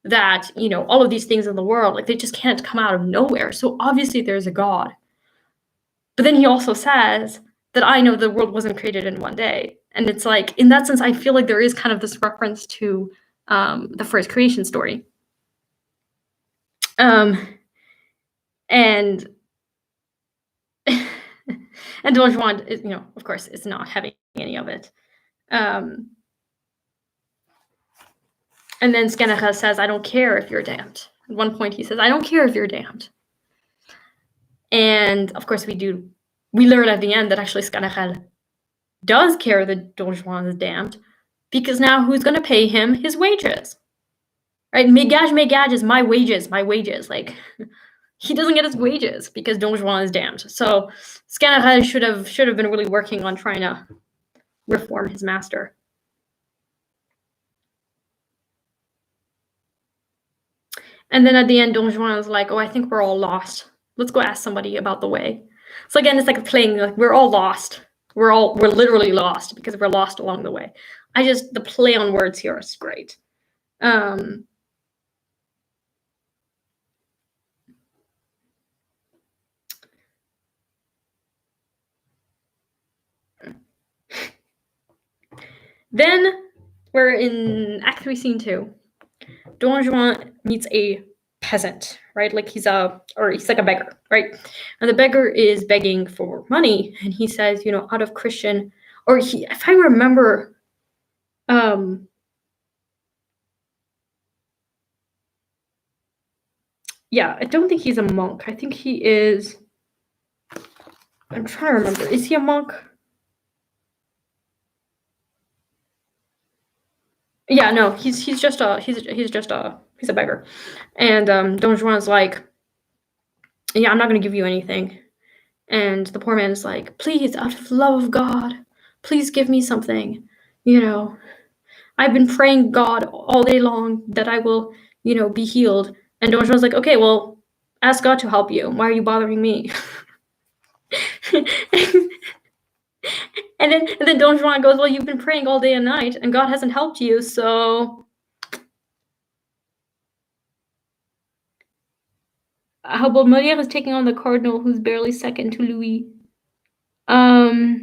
that, all of these things in the world, like they just can't come out of nowhere. So obviously there's a God. But then he also says that I know the world wasn't created in one day. And it's like, in that sense, I feel like there is kind of this reference to the first creation story. And and Don Juan, of course, is not having any of it. And then Skenered says, I don't care if you're damned. At one point he says, I don't care if you're damned. And of course we learn at the end that actually Skenered does care that Don Juan is damned, because now who's going to pay him his wages? Right? Mes gages is my wages. Like, he doesn't get his wages because Don Juan is damned. So Skenered should have been really working on trying to reform his master. And then at the end, Don Juan is like, oh, I think we're all lost. Let's go ask somebody about the way. So again, it's like playing, like, we're all lost. We're literally lost because we're lost along the way. The play on words here is great. Then we're in Act 3, Scene 2. Don Juan meets a peasant, right? Like he's like a beggar, right? And the beggar is begging for money, and he says, out of Christian, if I remember, yeah, I don't think he's a monk. I think he is. I'm trying to remember. Is he a monk? Yeah, no, he's just a beggar. And Don Juan's like, yeah, I'm not going to give you anything. And the poor man is like, please, out of love of God, please give me something. I've been praying God all day long that I will, be healed. And Don Juan's like, okay, well, ask God to help you. Why are you bothering me? And then Don Juan goes, well, you've been praying all day and night, and God hasn't helped you, so how about Molière is taking on the cardinal, who's barely second to Louis. I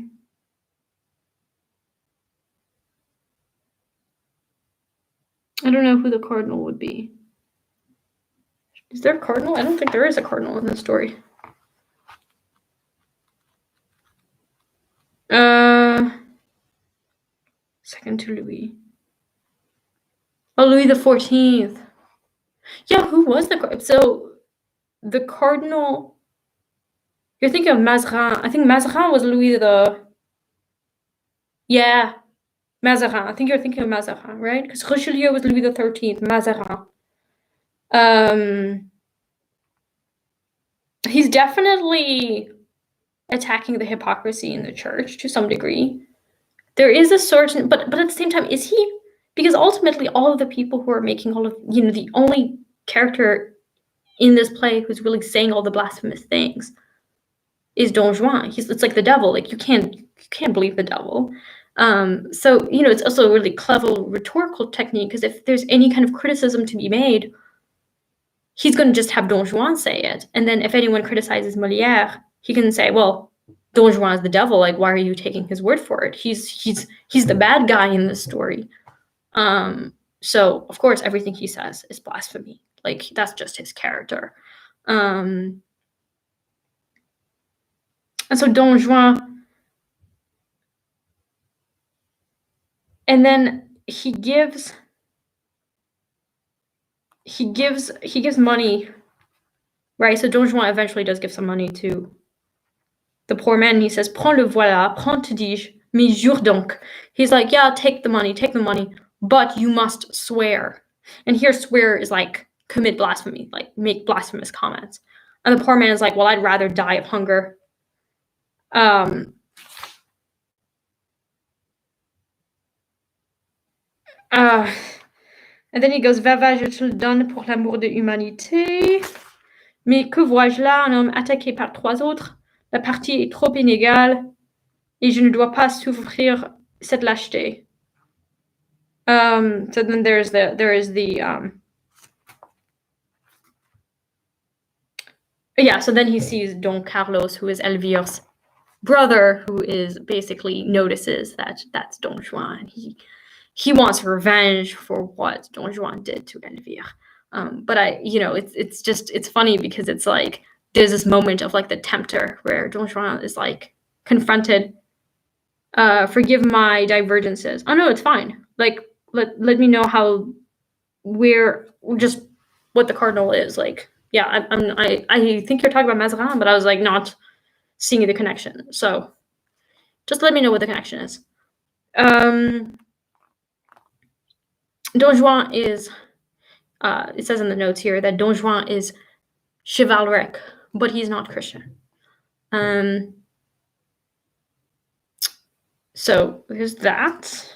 don't know who the cardinal would be. Is there a cardinal? I don't think there is a cardinal in this story. Second to Louis. Oh, Louis the 14th. Yeah, who was the cardinal? You're thinking of Mazarin. I think Mazarin was Louis the. Yeah, Mazarin. I think you're thinking of Mazarin, right? Because Richelieu was Louis the 13th. Mazarin. He's definitely attacking the hypocrisy in the church to some degree. There is a certain, but at the same time, is he? Because ultimately, all of the people who are making all of, the only character in this play who's really saying all the blasphemous things is Don Juan. It's like the devil. Like you can't believe the devil. So it's also a really clever rhetorical technique, because if there's any kind of criticism to be made, he's going to just have Don Juan say it, and then if anyone criticizes Molière, he can say, well, Don Juan is the devil. Like, why are you taking his word for it? He's the bad guy in this story. So of course everything he says is blasphemy. Like that's just his character. And so Don Juan, and then he gives money, right? So Don Juan eventually does give some money to the poor man, and he says, prends le voilà, prends te dis-je, mais jure donc. He's like, yeah, take the money, but you must swear. And here swear is like commit blasphemy, like make blasphemous comments. And the poor man is like, well, I'd rather die of hunger Um, and then he goes, Va, je te le donne pour l'amour de l'humanité. Mais que vois-je là? Un homme attaqué par 3 autres. La partie est trop inégale et je ne dois pas souffrir cette lâcheté. So then there is the yeah, so then he sees Don Carlos, who is Elvira's brother, who is basically notices that that's Don Juan. He wants revenge for what Don Juan did to Elvira. But it's funny because it's like there's this moment of like the tempter where Don Juan is like confronted. Forgive my divergences. Oh no, it's fine. Like let me know just what the cardinal is. Like, yeah, I think you're talking about Mazarin, but I was like not seeing the connection. So just let me know what the connection is. Don Juan is, it says in the notes here that Don Juan is chivalric, but he's not Christian. So there's that.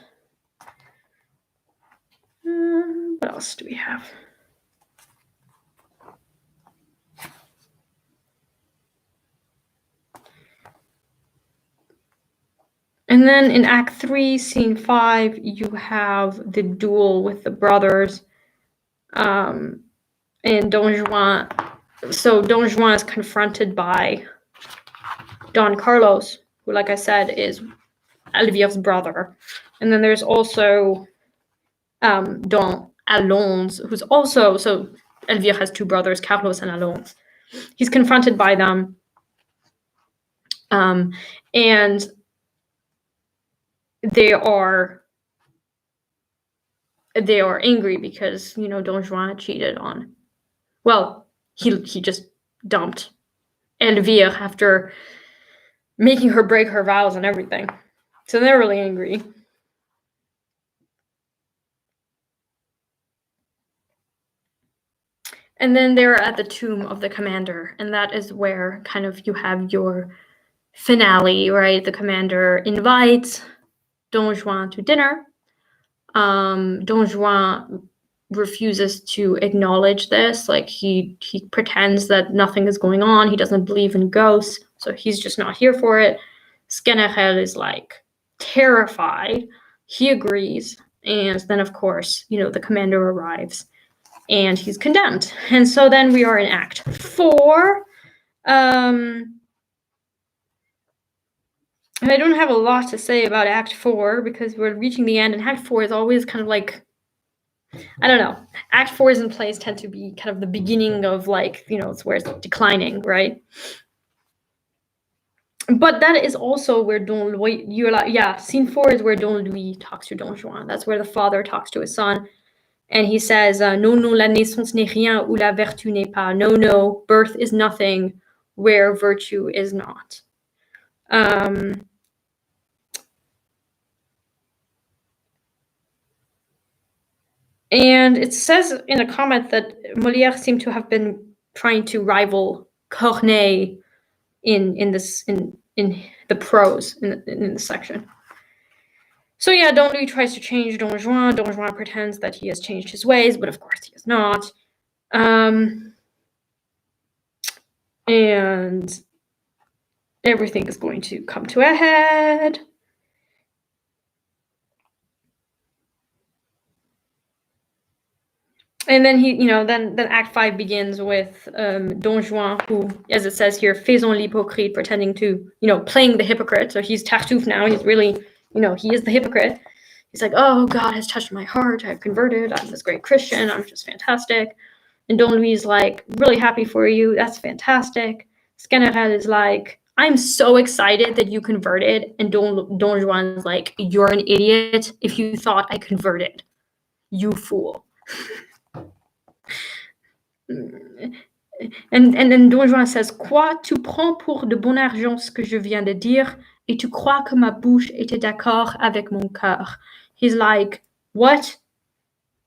What else do we have? And then in Act 3, Scene 5, you have the duel with the brothers. And Don Juan. So Don Juan is confronted by Don Carlos, who, like I said, is Elvira's brother. And then there's also Don Alonso, who's also, so Elvira has 2 brothers, Carlos and Alonso. He's confronted by them. And they are angry because, Don Juan cheated on. Well, he just dumped Elvira after making her break her vows and everything. So they're really angry. And then they're at the tomb of the commander, and that is where kind of you have your finale, right? The commander invites Don Juan to dinner. Don Juan refuses to acknowledge this. Like he pretends that nothing is going on. He doesn't believe in ghosts, so he's just not here for it. Skenerel is like terrified. He agrees, and then of course, the commander arrives, and he's condemned. And so then we are in Act 4. And I don't have a lot to say about Act 4 because we're reaching the end, and Act 4 is always kind of like, I don't know. Act 4's in plays tend to be kind of the beginning of like, it's where it's declining, right? But that is also where Don Louis, Scene 4 is where Don Louis talks to Don Juan. That's where the father talks to his son. And he says, non, la naissance n'est rien où la vertu n'est pas. No, birth is nothing where virtue is not. And it says in a comment that Molière seemed to have been trying to rival Corneille in the prose in this section. So yeah, Don Louis tries to change Don Juan. Don Juan pretends that he has changed his ways, but of course he has not. And everything is going to come to a head. And then then Act 5 begins with Don Juan, who, as it says here, faisant l'hypocrite, pretending to, playing the hypocrite. So he's Tartuffe now. He's really, he is the hypocrite. He's like, oh, God has touched my heart. I've converted. I'm this great Christian. I'm just fantastic. And Don Louis is like, really happy for you. That's fantastic. Skenerel is like, I'm so excited that you converted. And Don Juan is like, you're an idiot if you thought I converted. You fool. And then Don Juan says, Quoi, tu prends pour de bon argent ce que je viens de dire, et tu crois que ma bouche était d'accord avec mon cœur. He's like, what?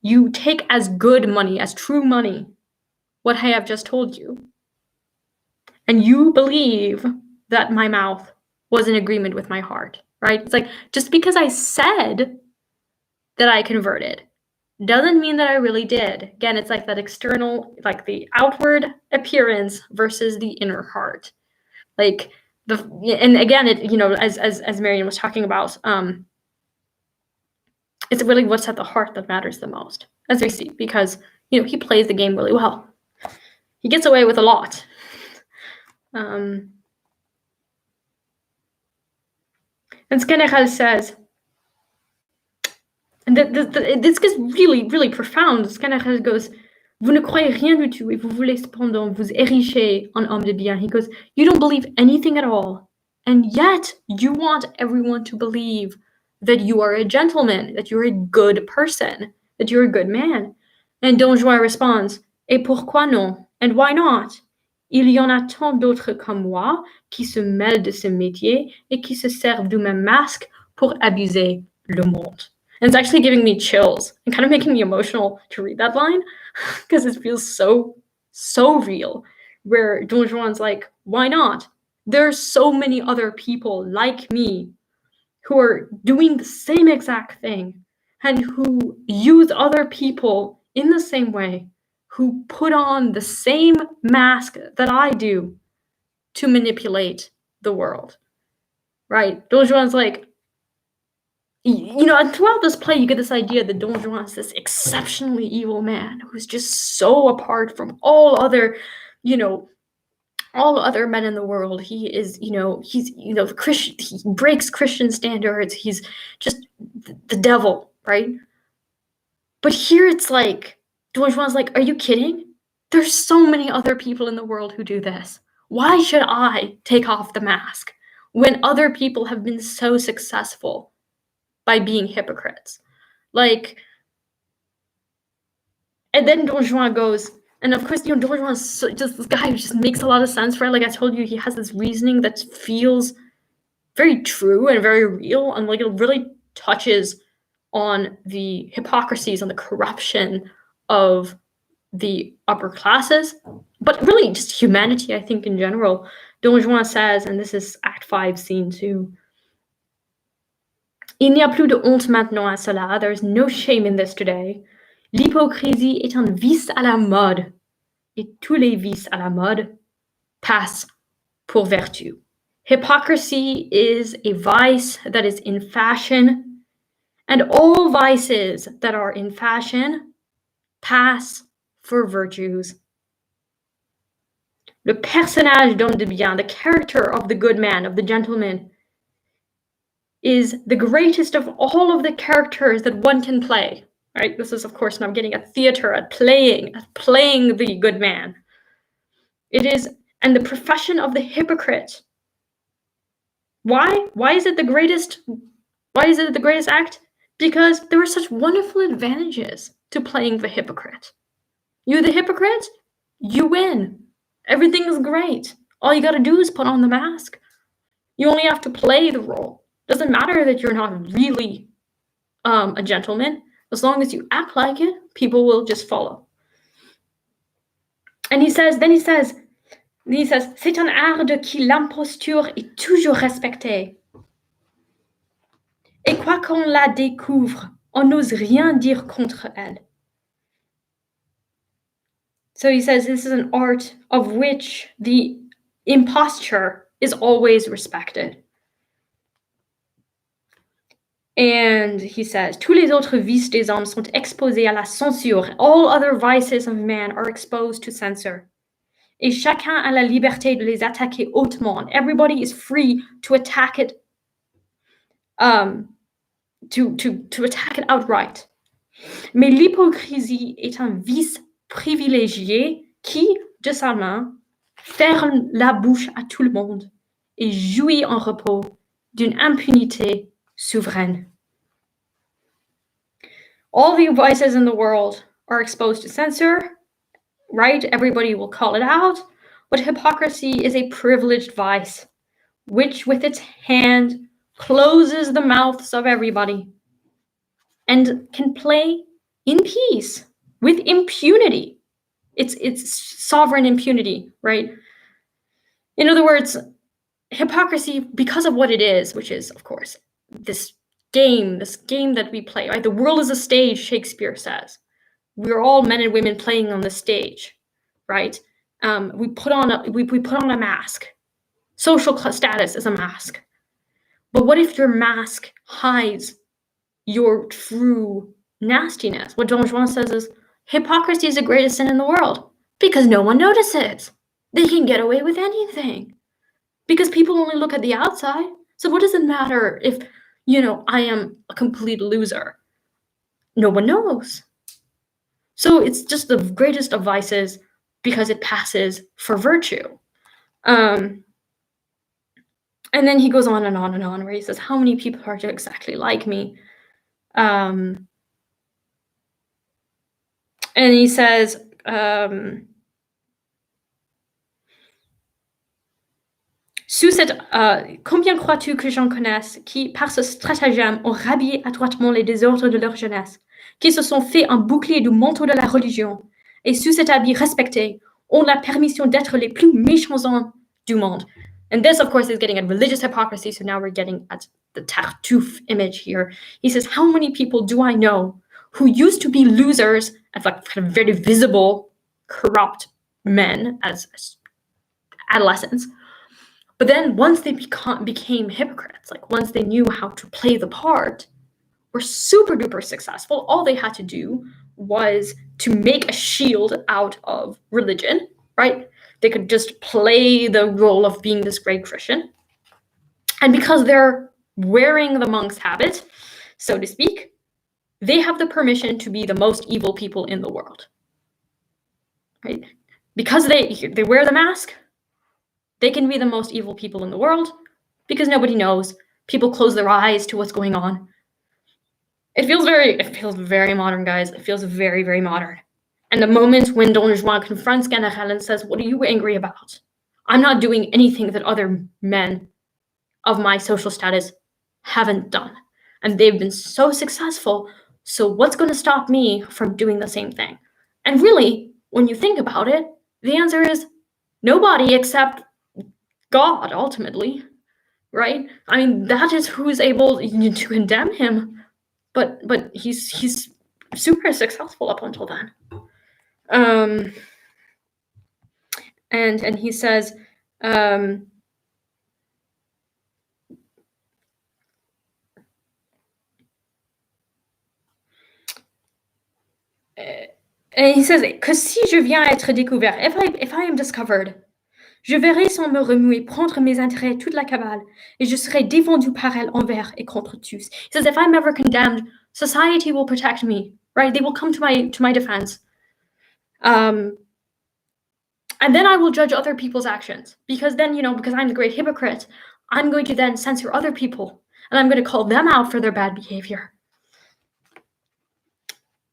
You take as good money, as true money, what I have just told you. And you believe that my mouth was in agreement with my heart, right? It's like, just because I said that I converted doesn't mean that I really did. Again, it's like that external, like the outward appearance versus the inner heart. Like and again, it, you know, as Marian was talking about, it's really what's at the heart that matters the most, as we see, because, you know, he plays the game really well. He gets away with a lot. And Skenerel says, and this gets really, really profound. Skenerel goes, vous ne croyez rien du tout et vous voulez cependant vous ériger en homme de bien. He goes, you don't believe anything at all, and yet you want everyone to believe that you are a gentleman, that you're a good person, that you're a good man. And Don Juan responds, et pourquoi non? And why not? Il y en a tant d'autres comme moi qui se mêlent de ce métier et qui se servent du même masque pour abuser le monde. And it's actually giving me chills and kind of making me emotional to read that line, because it feels so real, where Don Juan's like, why not? There are so many other people like me who are doing the same exact thing and who use other people in the same way, who put on the same mask that I do to manipulate the world, right? Don Juan's like, you know, and throughout this play, you get this idea that Don Juan is this exceptionally evil man who's just so apart from all other, you know, all other men in the world. He is, you know, he's, you know, Christian, he breaks Christian standards. He's just the devil, right? But here it's like, Don Juan's like, are you kidding? There's so many other people in the world who do this. Why should I take off the mask when other people have been so successful by being hypocrites? Like, and then Don Juan goes, and of course, you know, Don Juan's just this guy who just makes a lot of sense, right? Like I told you, he has this reasoning that feels very true and very real, and like it really touches on the hypocrisies and the corruption of the upper classes, but really just humanity, I think, in general. Don Juan says, and this is Act 5, Scene 2, il n'y a plus de honte maintenant à cela. There is no shame in this today. L'hypocrisie est un vice à la mode, et tous les vices à la mode passent pour vertu. Hypocrisy is a vice that is in fashion, and all vices that are in fashion pass for virtues. Le personnage d'homme de bien, the character of the good man, of the gentleman, is the greatest of all of the characters that one can play, right? This is, of course, now getting at theater, at playing the good man. It is, and the profession of the hypocrite. Why? Why is it the greatest? Why is it the greatest act? Because there are such wonderful advantages to playing the hypocrite. You're the hypocrite, you win. Everything is great. All you gotta do is put on the mask. You only have to play the role. Doesn't matter that you're not really a gentleman. As long as you act like it, people will just follow. And he says, c'est un art de qui l'imposture est toujours respectée. Et quoi qu'on la découvre, on n'ose rien dire contre elle. So he says this is an art of which the imposture is always respected. And he says, tous les autres vices des hommes sont exposés à la censure. All other vices of man are exposed to censor. Et chacun a la liberté de les attaquer hautement. And everybody is free to attack it, to attack it outright. Mais l'hypocrisie est un vice privilégié qui, de sa main, ferme la bouche à tout le monde et jouit en repos d'une impunité souveraine. All the vices in the world are exposed to censor, right? Everybody will call it out, but hypocrisy is a privileged vice, which with its hand closes the mouths of everybody and can play in peace with impunity. It's sovereign impunity, right? In other words, hypocrisy, because of what it is, which is, of course, this game that we play, right? The world is a stage, Shakespeare says. We're all men and women playing on the stage, right? We put on a mask. Social status is a mask. But what if your mask hides your true nastiness? What Don Juan says is, hypocrisy is the greatest sin in the world because no one notices. They can get away with anything because people only look at the outside. So what does it matter if, I am a complete loser? No one knows. So it's just the greatest of vices because it passes for virtue. And then he goes on and on and on, where he says, how many people are exactly like me? And he says, combien crois-tu que j'en connaisse qui, par ce stratagème, ont rhabillé adroitement les désordres de leur jeunesse, qui se sont fait un bouclier du manteau de la religion, et sous cet habit respecté, ont la permission d'être les plus méchants hommes du monde. And this, of course, is getting at religious hypocrisy, so now we're getting at the Tartuffe image here. He says, how many people do I know who used to be losers as like kind of very visible, corrupt men as adolescents, but then once they became hypocrites, like once they knew how to play the part, were super duper successful. All they had to do was to make a shield out of religion, right? They could just play the role of being this great Christian. And because they're wearing the monk's habit, so to speak, they have the permission to be the most evil people in the world, right? Because they wear the mask, they can be the most evil people in the world because nobody knows. People close their eyes to what's going on. It feels very modern, guys. It feels very, very modern. And the moment when Don Juan confronts Ganarelle and says, what are you angry about? I'm not doing anything that other men of my social status haven't done. And they've been so successful. So what's going to stop me from doing the same thing? And really, when you think about it, the answer is nobody except God, ultimately, right? I mean, that is who is able to condemn him. But he's super successful up until then. And he says, and he says, que si je viens être découvert, if I am discovered, je verrai sans me remuer prendre mes intérêts toute la cabale, et je serai défendu par elle envers et contre tous. He says, if I'm ever condemned, society will protect me, right? They will come to my defense. And then I will judge other people's actions, because then, because I'm the great hypocrite, I'm going to then censor other people, and I'm going to call them out for their bad behavior.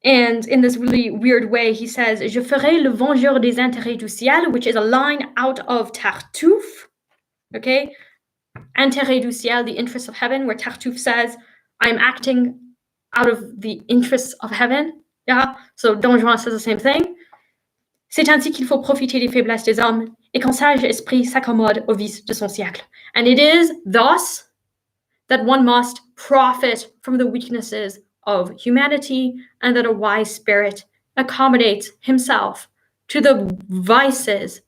And in this really weird way, he says, je ferai le vengeur des intérêts du ciel, which is a line out of Tartuffe, okay? Intérêts du ciel, the interests of heaven, where Tartuffe says, I'm acting out of the interests of heaven. Yeah, so Don Juan says the same thing. C'est ainsi qu'il faut profiter des faiblesses des hommes, et qu'un sage esprit s'accommode aux vices de son siècle. And it is thus that one must profit from the weaknesses of humanity, and that a wise spirit accommodates himself to the vices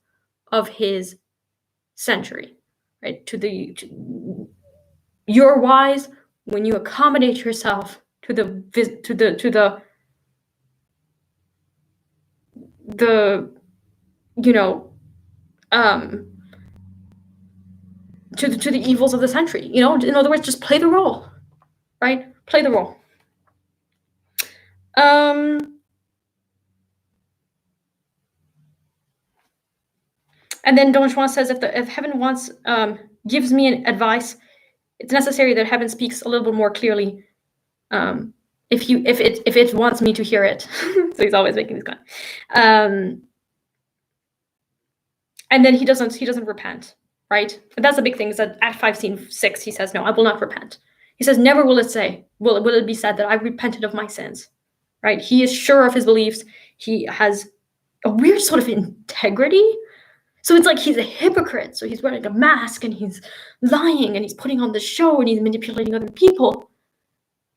of his century, right? You're wise when you accommodate yourself to the evils of the century. In other words, just play the role, right? Play the role. And then Don Juan says, if heaven gives me an advice, it's necessary that heaven speaks a little bit more clearly. If it wants me to hear it. So he's always making these comments. And then he doesn't repent, right? And that's the big thing, is that Act 5, Scene 6, he says, no, I will not repent. He says, never will it be said that I repented of my sins, right? He is sure of his beliefs. He has a weird sort of integrity. So it's like he's a hypocrite. So he's wearing a mask and he's lying and he's putting on the show and he's manipulating other people.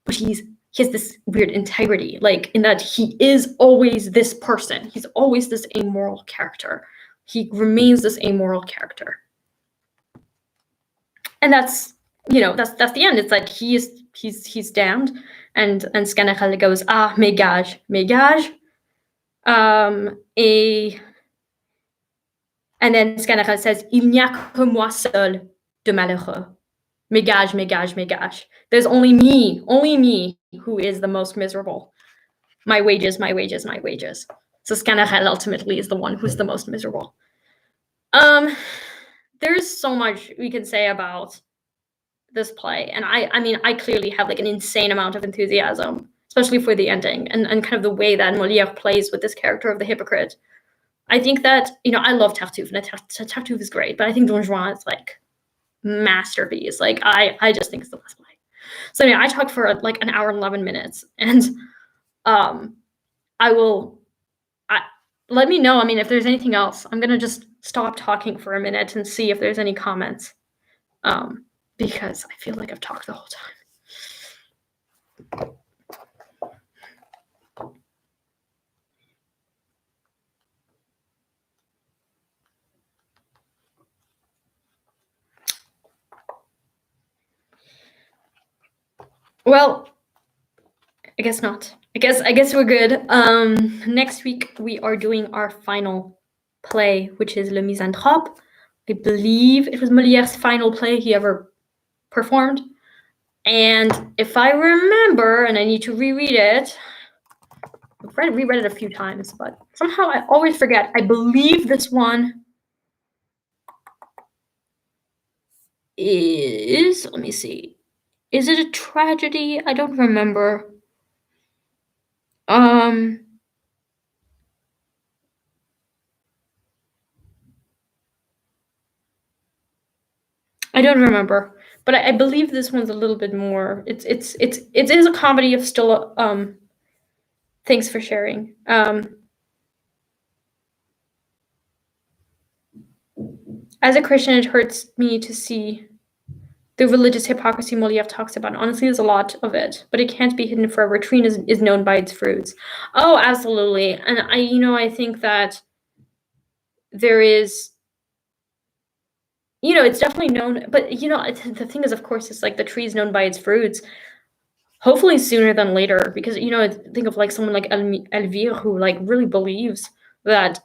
But he has this weird integrity, like in that he is always this person. He's always this amoral character. He remains this amoral character. And that's, you know, that's the end. It's like he's damned, and Sganarelle goes, ah, mes gages. And then Sganarelle says, il n'y a que moi seul de malheureux. Mes gages. There's only me who is the most miserable. My wages. So Sganarelle ultimately is the one who's the most miserable. There's so much we can say about this play, and I mean, I clearly have like an insane amount of enthusiasm, especially for the ending and kind of the way that Molière plays with this character of the hypocrite. I think that, you know, I love Tartuffe, and Tartuffe is great, but I think Don Juan is like masterpiece. Like I just think it's the best play. So anyway, I talked for like an hour and 11 minutes, and let me know. I mean, if there's anything else, I'm gonna just stop talking for a minute and see if there's any comments, because I feel like I've talked the whole time. Well, I guess not. I guess we're good. Next week we are doing our final play, which is Le Misanthrope. I believe it was Molière's final play he ever performed. And if I remember, and I need to reread it, I've reread it a few times, but somehow I always forget. I believe this one is, let me see. Is it a tragedy? I don't remember. I don't remember, but I believe this one's a little bit more. It is a comedy of still. Thanks for sharing. As a Christian, it hurts me to see the religious hypocrisy Molière talks about. Honestly, there's a lot of it, but it can't be hidden forever. Tree is known by its fruits. Oh, absolutely. And I think that there is, it's definitely known, but the thing is, of course, it's like the tree is known by its fruits. Hopefully sooner than later, because think of like someone like Elvire, who like really believes that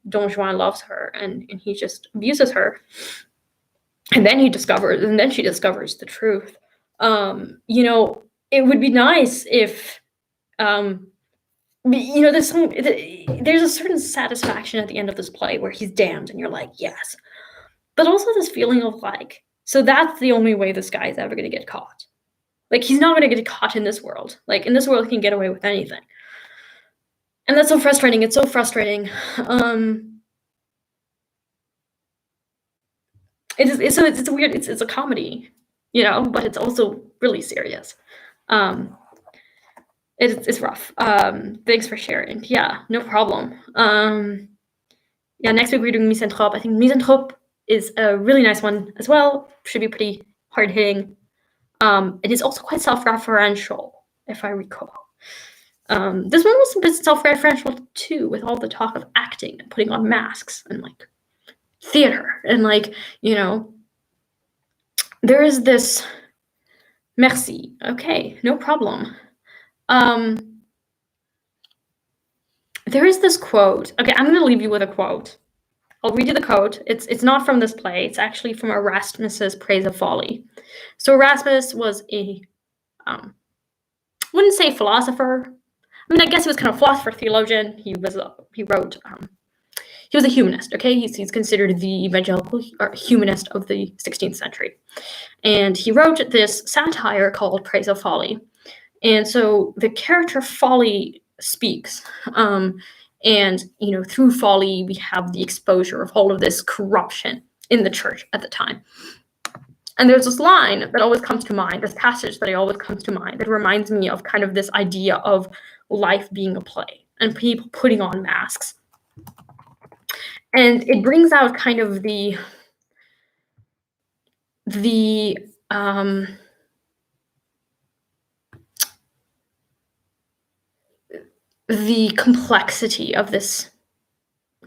Don Juan loves her, and he just abuses her. And then she discovers the truth. It would be nice if, there's a certain satisfaction at the end of this play where he's damned, and you're like, yes. But also this feeling of like, so that's the only way this guy is ever going to get caught. Like, he's not going to get caught in this world. Like, in this world, he can get away with anything. And that's so frustrating. It's so frustrating. It's weird. It's a comedy, but it's also really serious. It's rough. Thanks for sharing. Yeah, no problem. Next week we're doing Misanthrope. I think Misanthrope is a really nice one as well. Should be pretty hard hitting. It is also quite self-referential, if I recall. This one was a bit self-referential too, with all the talk of acting and putting on masks and like theater, and like, there is this merci. Okay, no problem. There is this quote. Okay, I'm gonna leave you with a quote. I'll read you the quote. It's not from this play. It's actually from Erasmus's Praise of Folly. So Erasmus was a wouldn't say philosopher. I mean, I guess he was kind of philosopher, theologian. He was a humanist, okay? He's considered the evangelical or humanist of the 16th century. And he wrote this satire called Praise of Folly. And so the character Folly speaks. And, through folly, we have the exposure of all of this corruption in the church at the time. And there's this line that always comes to mind, this passage that always comes to mind, that reminds me of kind of this idea of life being a play and people putting on masks. And it brings out kind of the complexity of this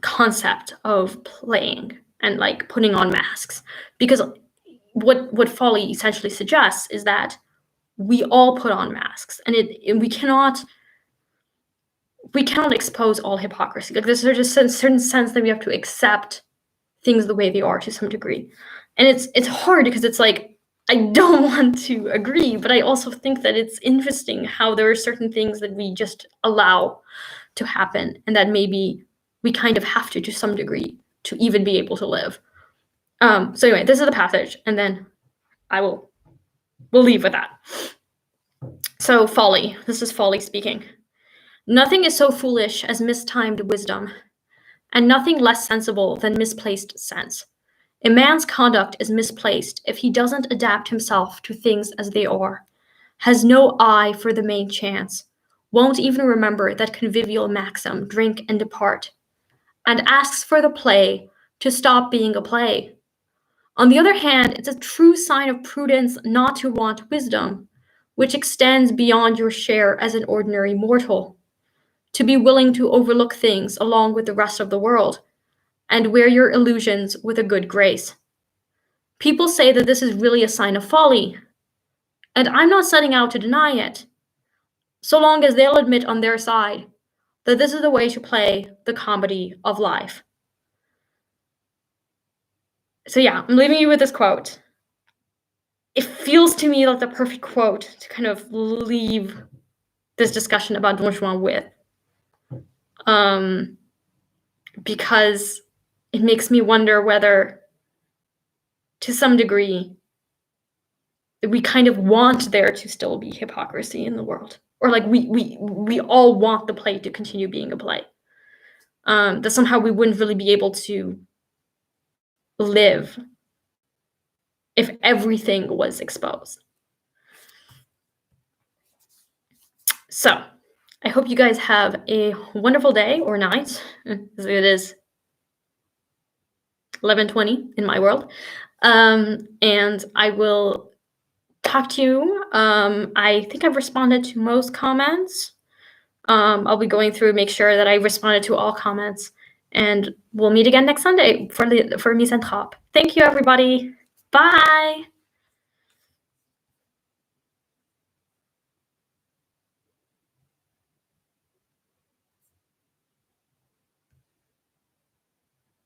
concept of playing and like putting on masks, because what folly essentially suggests is that we all put on masks, and we cannot expose all hypocrisy. Like, there's just a certain sense that we have to accept things the way they are to some degree, and it's hard because it's like, I don't want to agree, but I also think that it's interesting how there are certain things that we just allow to happen, and that maybe we kind of have to some degree to even be able to live. So anyway, this is the passage, and then we'll leave with that. So folly. This is folly speaking. Nothing is so foolish as mistimed wisdom, and nothing less sensible than misplaced sense. A man's conduct is misplaced if he doesn't adapt himself to things as they are, has no eye for the main chance, won't even remember that convivial maxim, drink and depart, and asks for the play to stop being a play. On the other hand, it's a true sign of prudence not to want wisdom, which extends beyond your share as an ordinary mortal, to be willing to overlook things along with the rest of the world, and wear your illusions with a good grace. People say that this is really a sign of folly, and I'm not setting out to deny it, so long as they'll admit on their side that this is the way to play the comedy of life. So yeah, I'm leaving you with this quote. It feels to me like the perfect quote to kind of leave this discussion about Don Juan with, because it makes me wonder whether, to some degree, we kind of want there to still be hypocrisy in the world, or like we all want the play to continue being a play. That somehow we wouldn't really be able to live if everything was exposed. So I hope you guys have a wonderful day or night, as it is 11:20 in my world. And I will talk to you. I think I've responded to most comments. I'll be going through, make sure that I responded to all comments, and we'll meet again next Sunday for Misanthrope. Thank you, everybody. Bye.